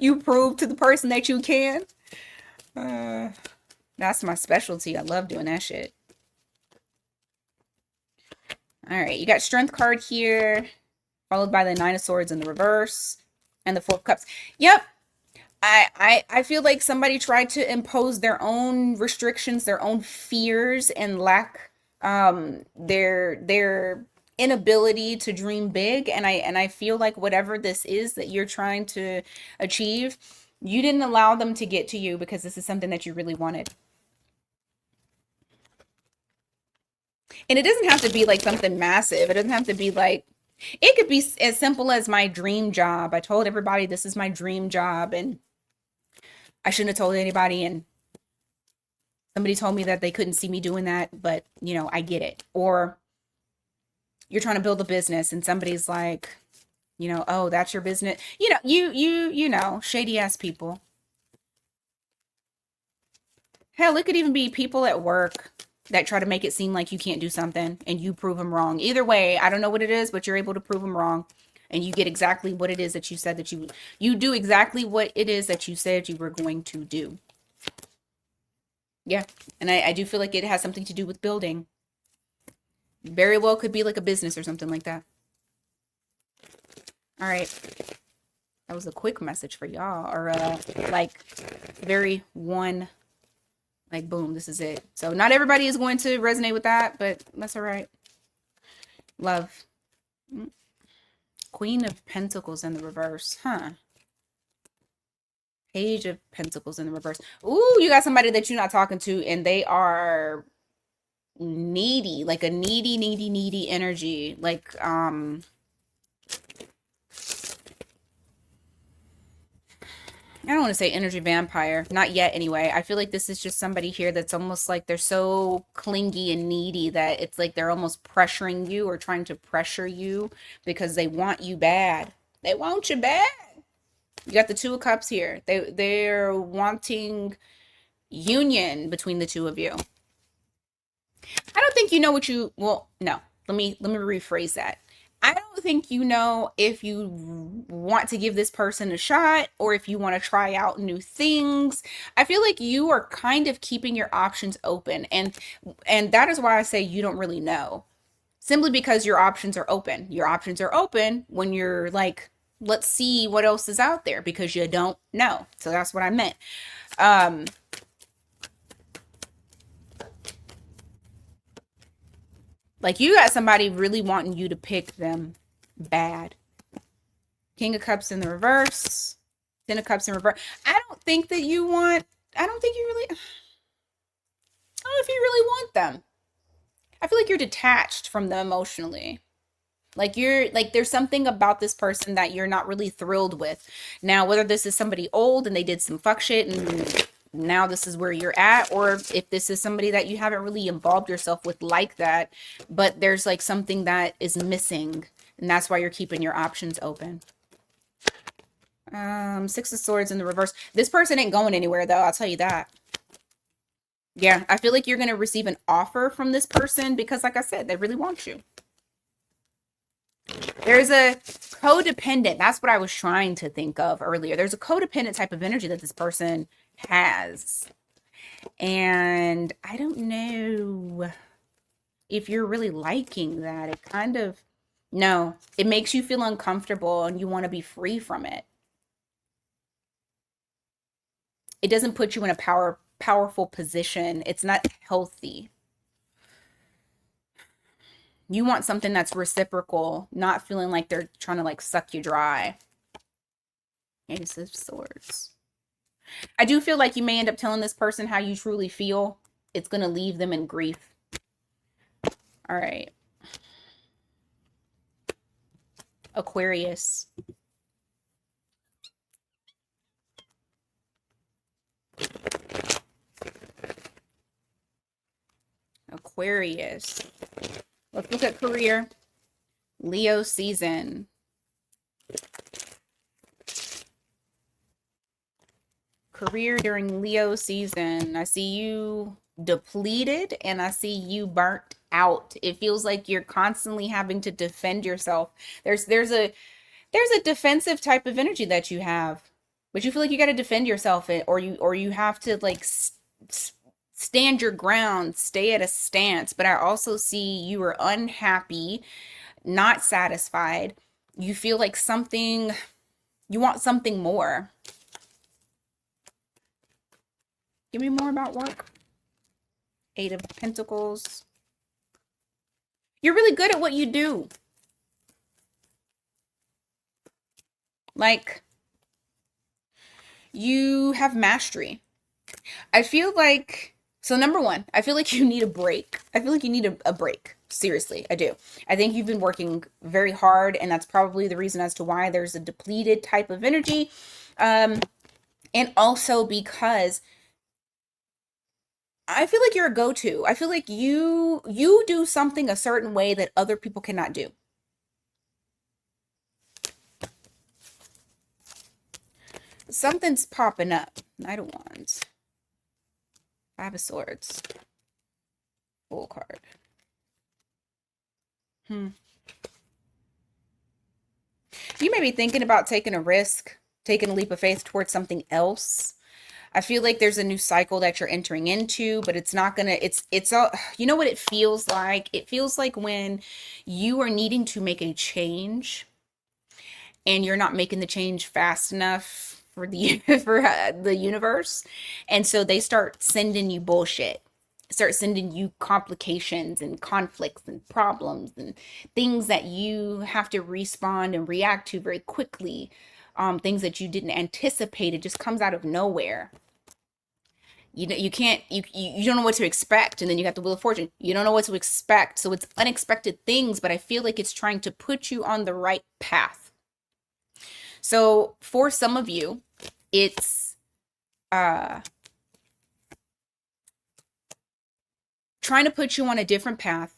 you prove to the person that you can. Uh, that's my specialty. I love doing that shit. All right, you got Strength card here, followed by the Nine of Swords in the reverse, and the Four of Cups. Yep, I feel like somebody tried to impose their own restrictions, their own fears, and lack their inability to dream big. And I feel like whatever this is that you're trying to achieve, you didn't allow them to get to you because this is something that you really wanted. And it doesn't have to be like something massive. It doesn't have to be like, it could be as simple as my dream job. I told everybody this is my dream job and I shouldn't have told anybody, and somebody told me that they couldn't see me doing that, but I get it. Or you're trying to build a business and somebody's like, oh, that's your business. Shady ass people. Hell, it could even be people at work that try to make it seem like you can't do something and you prove them wrong. Either way, I don't know what it is, but you're able to prove them wrong and you get exactly what it is that you said that you do exactly what it is that you said you were going to do. Yeah. And I do feel like it has something to do with building. Very well could be like a business or something like that. All right. That was a quick message for y'all. Or like very one, like boom, this is it. So not everybody is going to resonate with that, but that's all right. Love. Queen of Pentacles in the reverse. Huh. Page of Pentacles in the reverse. Ooh, you got somebody that you're not talking to and they are needy, like a needy energy. Like I don't want to say energy vampire, not yet anyway. I feel like this is just somebody here that's almost like they're so clingy and needy that it's like they're almost pressuring you or trying to pressure you because they want you bad. They want you bad. You got the Two of Cups here. They're wanting union between the two of you. I don't think you know what you well, no. Let me rephrase that. I don't think you know if you want to give this person a shot or if you want to try out new things. I feel like you are kind of keeping your options open and that is why I say you don't really know. Simply because your options are open. Your options are open when you're like, let's see what else is out there because you don't know. So that's what I meant. Um like you got somebody really wanting you to pick them bad. King of Cups in the reverse. Ten of Cups in reverse. I don't think you really, I don't know if you really want them. I feel like you're detached from them emotionally. Like you're like there's something about this person that you're not really thrilled with. Now, whether this is somebody old and they did some fuck shit and now this is where you're at, or if this is somebody that you haven't really involved yourself with like that, but there's like something that is missing, and that's why you're keeping your options open. Six of Swords in the reverse. This person ain't going anywhere though, I'll tell you that. Yeah, I feel like you're gonna receive an offer from this person because, like I said, they really want you. There's a codependent. That's what I was trying to think of earlier. There's a codependent type of energy that this person has. And I don't know if you're really liking that. It kind of, no, it makes you feel uncomfortable and you want to be free from it. It doesn't put you in a powerful position. It's not healthy. You want something that's reciprocal, not feeling like they're trying to like suck you dry. Ace of Swords. I do feel like you may end up telling this person how you truly feel. It's going to leave them in grief. All right. Aquarius. Aquarius. Let's look at career. Leo season. Career during Leo season. I see you depleted and I see you burnt out. It feels like you're constantly having to defend yourself. There's a defensive type of energy that you have, but you feel like you got to defend yourself, or you have to like stand your ground, stay at a stance. But I also see you are unhappy, not satisfied. You feel like you want something more. Give me more about work. Eight of Pentacles. You're really good at what you do. Like, you have mastery. I feel like, so number one, I feel like you need a break. I feel like you need a break. Seriously, I do. I think you've been working very hard, and that's probably the reason as to why there's a depleted type of energy. And also because I feel like you're a go-to. I feel like you do something a certain way that other people cannot do. Something's popping up. Knight of Wands. Five of Swords. Full card. You may be thinking about taking a risk, taking a leap of faith towards something else. I feel like there's a new cycle that you're entering into, but it's not gonna, it's all, you know what it feels like? It feels like when you are needing to make a change and you're not making the change fast enough for the the universe, and so they start sending you bullshit, start sending you complications and conflicts and problems and things that you have to respond and react to very quickly. Things that you didn't anticipate. It just comes out of nowhere. You know, you can't, you don't know what to expect, and then you got the Wheel of Fortune. You don't know what to expect, so it's unexpected things, but I feel like it's trying to put you on the right path. So for some of you, It's uh trying to put you on a different path,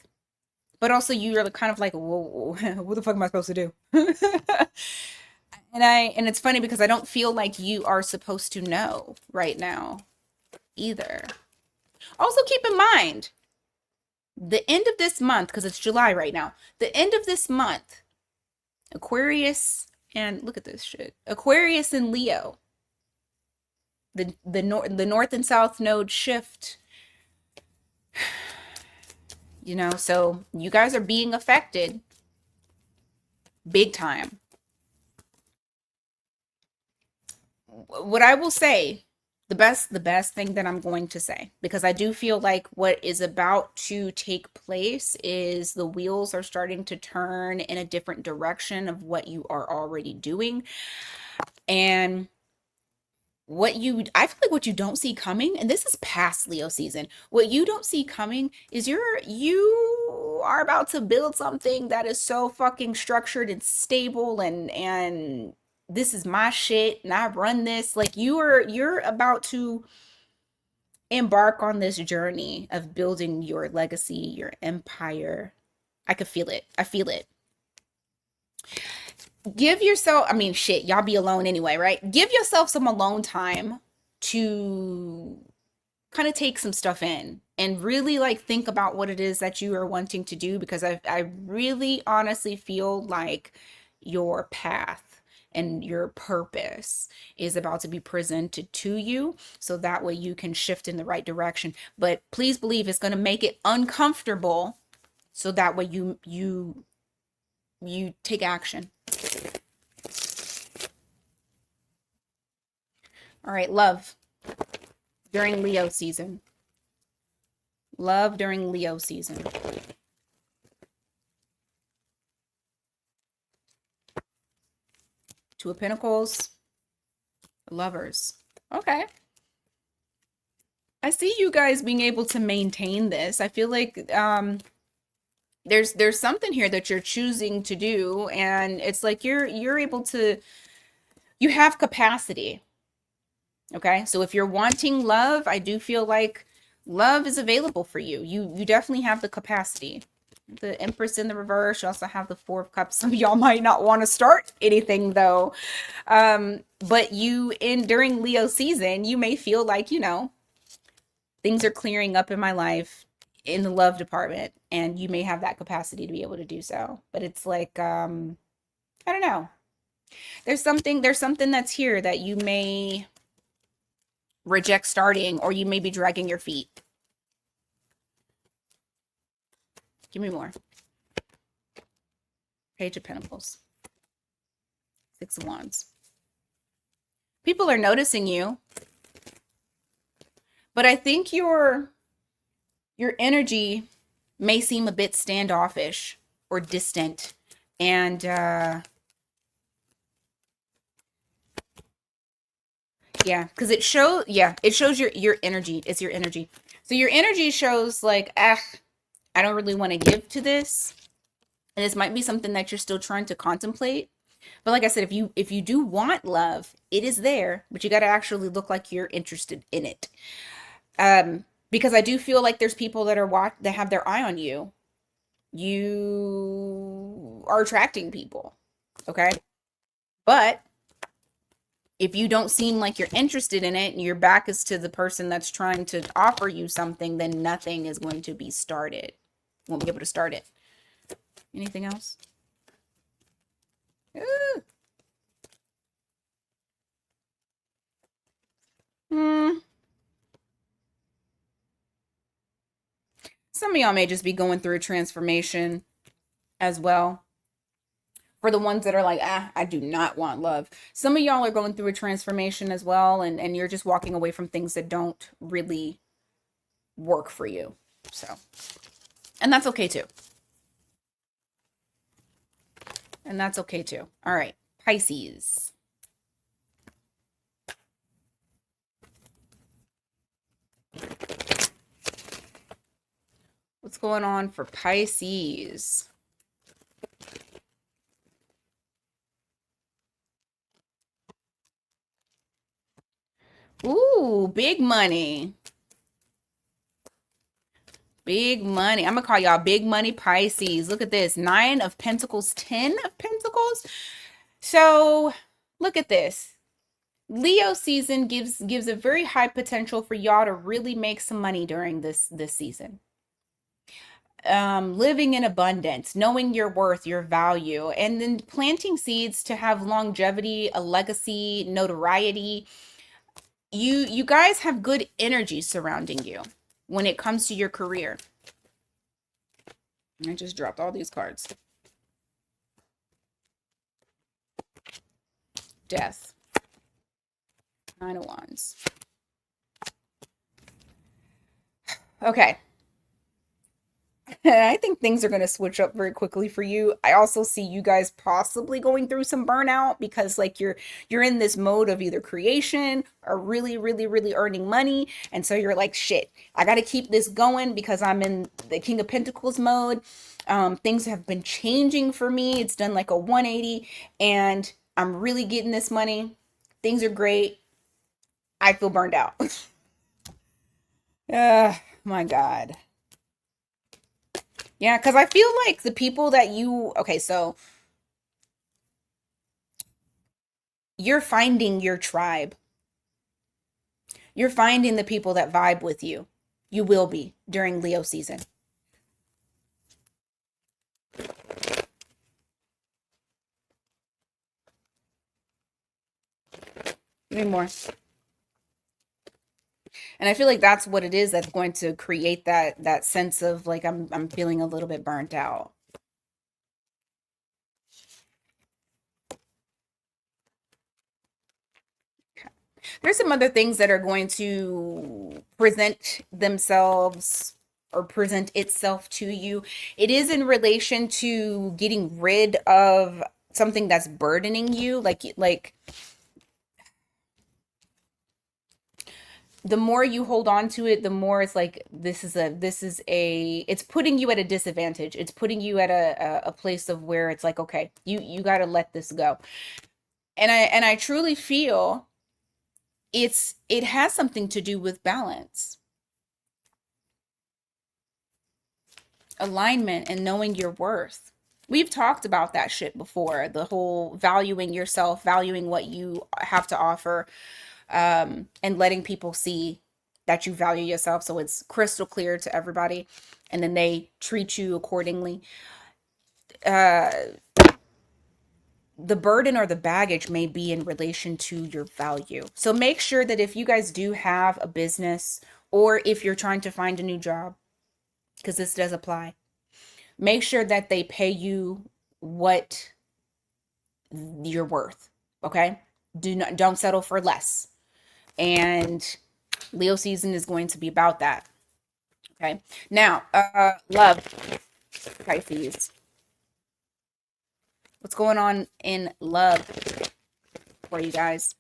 but also you're kind of like, whoa, what the fuck am I supposed to do? And it's funny because I don't feel like you are supposed to know right now either. Also keep in mind the end of this month, because it's July right now, the end of this month, Aquarius, and look at this shit, Aquarius and Leo, the north and south node shift, so you guys are being affected big time. What I will say, the best thing that I'm going to say, because I do feel like what is about to take place is the wheels are starting to turn in a different direction of what you are already doing. And I feel like what you don't see coming, and this is past Leo season, what you don't see coming is you are about to build something that is so fucking structured and stable, and this is my shit and I run this. Like you're about to embark on this journey of building your legacy, your empire. I could feel it. I feel it. Give yourself, I mean, shit, y'all be alone anyway, right? Give yourself some alone time to kind of take some stuff in and really like think about what it is that you are wanting to do, because I really honestly feel like your path and your purpose is about to be presented to you, so that way you can shift in the right direction. But please believe it's going to make it uncomfortable, so that way you take action. All right, love during Leo season. Love during Leo season. Two of Pentacles, Lovers. Okay. I see you guys being able to maintain this. I feel like there's something here that you're choosing to do, and it's like you're able to, you have capacity. Okay? So if you're wanting love, I do feel like love is available for you. You definitely have the capacity. The Empress in the reverse. You also have the Four of Cups. Some of y'all might not want to start anything though. But during Leo season, you may feel like, things are clearing up in my life in the love department, and you may have that capacity to be able to do so. But it's like, I don't know. There's something that's here that you may reject starting, or you may be dragging your feet. Give me more. Page of Pentacles. Six of Wands. People are noticing you, but I think your energy may seem a bit standoffish or distant, and yeah, because it shows your energy. It's your energy. So your energy shows like, I don't really want to give to this, and this might be something that you're still trying to contemplate. But like I said, if you do want love, it is there, but you got to actually look like you're interested in it. Because I do feel like there's people that have their eye on you. You are attracting people, okay? But if you don't seem like you're interested in it, and your back is to the person that's trying to offer you something, then nothing is going to be started. You won't be able to start it. Anything else? Ooh. Hmm. Some of y'all may just be going through a transformation as well. For the ones that are like, I do not want love. Some of y'all are going through a transformation as well, and you're just walking away from things that don't really work for you. So, and that's okay too. And that's okay too. All right, Pisces. What's going on for Pisces? Ooh, big money. Big money. I'm gonna call y'all big money Pisces. Look at this. Nine of Pentacles, 10 of Pentacles. So look at this. Leo season gives a very high potential for y'all to really make some money during this season. Living in abundance, knowing your worth, your value, and then planting seeds to have longevity, a legacy, notoriety. You guys have good energy surrounding you when it comes to your career. I just dropped all these cards. Death. Nine of Wands. Okay. I think things are going to switch up very quickly for you. I also see you guys possibly going through some burnout because like you're in this mode of either creation or really earning money, and so you're like, shit, I got to keep this going because I'm in the King of Pentacles mode. Things have been changing for me. It's done like a 180 and I'm really getting this money. Things are great. I feel burned out. My God. Yeah, because I feel like the people that okay, so you're finding your tribe. You're finding the people that vibe with you. You will be during Leo season. Give me more. And I feel like that's what it is that's going to create that sense of like I'm feeling a little bit burnt out. There's some other things that are going to present themselves or present itself to you. It is in relation to getting rid of something that's burdening you, like the more you hold on to it, the more it's like it's putting you at a disadvantage. It's putting you at a place of where it's like, okay, you got to let this go. And I truly feel it has something to do with balance, alignment, and knowing your worth. We've talked about that shit before, the whole valuing yourself, valuing what you have to offer, and letting people see that you value yourself so it's crystal clear to everybody, and then they treat you accordingly. uh the burden or the baggage may be in relation to your value. So make sure that if you guys do have a business or if you're trying to find a new job, because this does apply, make sure that they pay you what you're worth. Okay, don't settle for less. And Leo season is going to be about that. Okay, now love, Pisces. What's going on in love for you guys?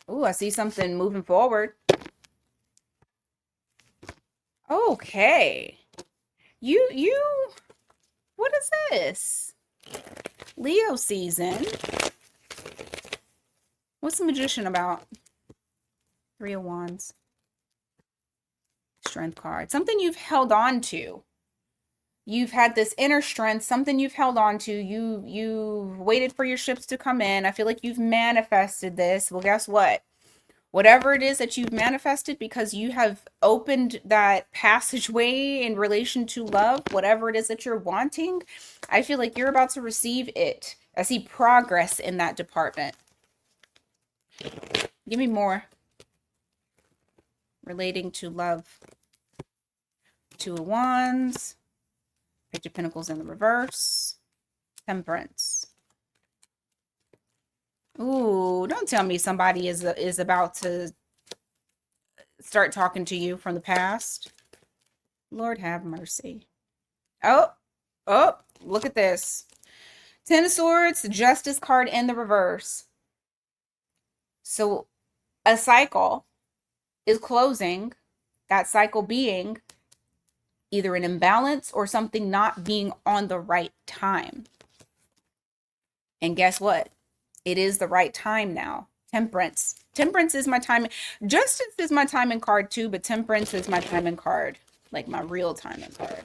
Oh, I see something moving forward. Okay. You what is this? Leo season. What's the Magician about? Three of Wands. Strength card. Something you've held on to. You've had this inner strength, something you've held on to. You've waited for your ships to come in. I feel like you've manifested this. Well, guess what? Whatever it is that you've manifested, because you have opened that passageway in relation to love, whatever it is that you're wanting, I feel like you're about to receive it. I see progress in that department. Give me more relating to love. Two of Wands, Page of Pentacles in the reverse, Temperance. Ooh, don't tell me somebody is about to start talking to you from the past. Lord have mercy. Oh, look at this. Ten of Swords, Justice card in the reverse. So a cycle is closing. That cycle being either an imbalance or something not being on the right time. And guess what? It is the right time now. Temperance. Temperance is my time. Justice is my timing card too, but temperance is my timing card, like my real timing card.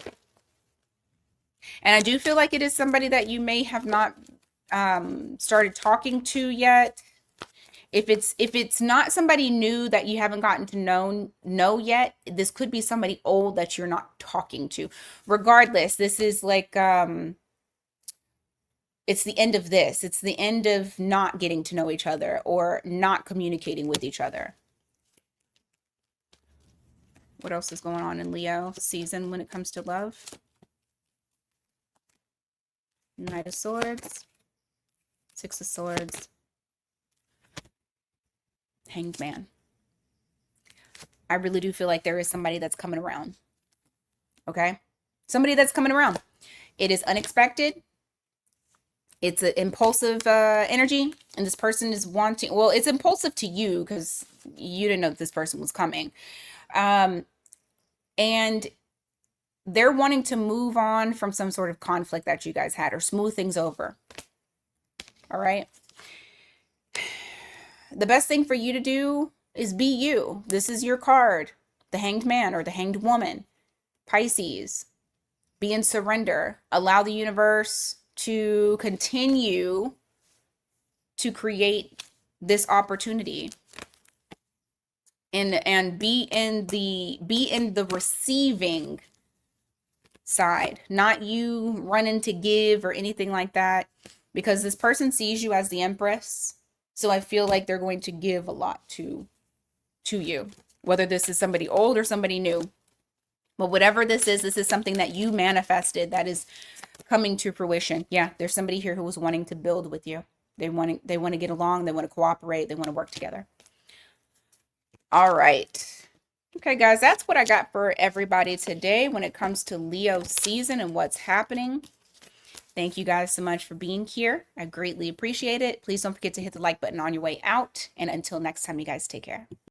And I do feel like it is somebody that you may have not started talking to yet. If it's not somebody new that you haven't gotten to know yet, this could be somebody old that you're not talking to. Regardless, this is like it's the end of this. It's the end of not getting to know each other or not communicating with each other. What else is going on in Leo season when it comes to love? Knight of Swords, Six of Swords, Hanged Man. I really do feel like there is somebody that's coming around. Okay? Somebody that's coming around. It is unexpected. It's an impulsive energy, and this person is wanting, well, it's impulsive to you because you didn't know that this person was coming. And they're wanting to move on from some sort of conflict that you guys had or smooth things over. All right. The best thing for you to do is be you. This is your card, the Hanged Man or the Hanged Woman. Pisces, be in surrender. Allow the universe to continue to create this opportunity. And be in the receiving side, not you running to give or anything like that, because this person sees you as the Empress. So I feel like they're going to give a lot to you, whether this is somebody old or somebody new. But whatever this is something that you manifested that is coming to fruition. Yeah, there's somebody here who was wanting to build with you. They want to get along, they want to cooperate, they want to work together. All right. Okay, guys, that's what I got for everybody today when it comes to Leo season and what's happening. Thank you guys so much for being here. I greatly appreciate it. Please don't forget to hit the like button on your way out. And until next time, you guys take care.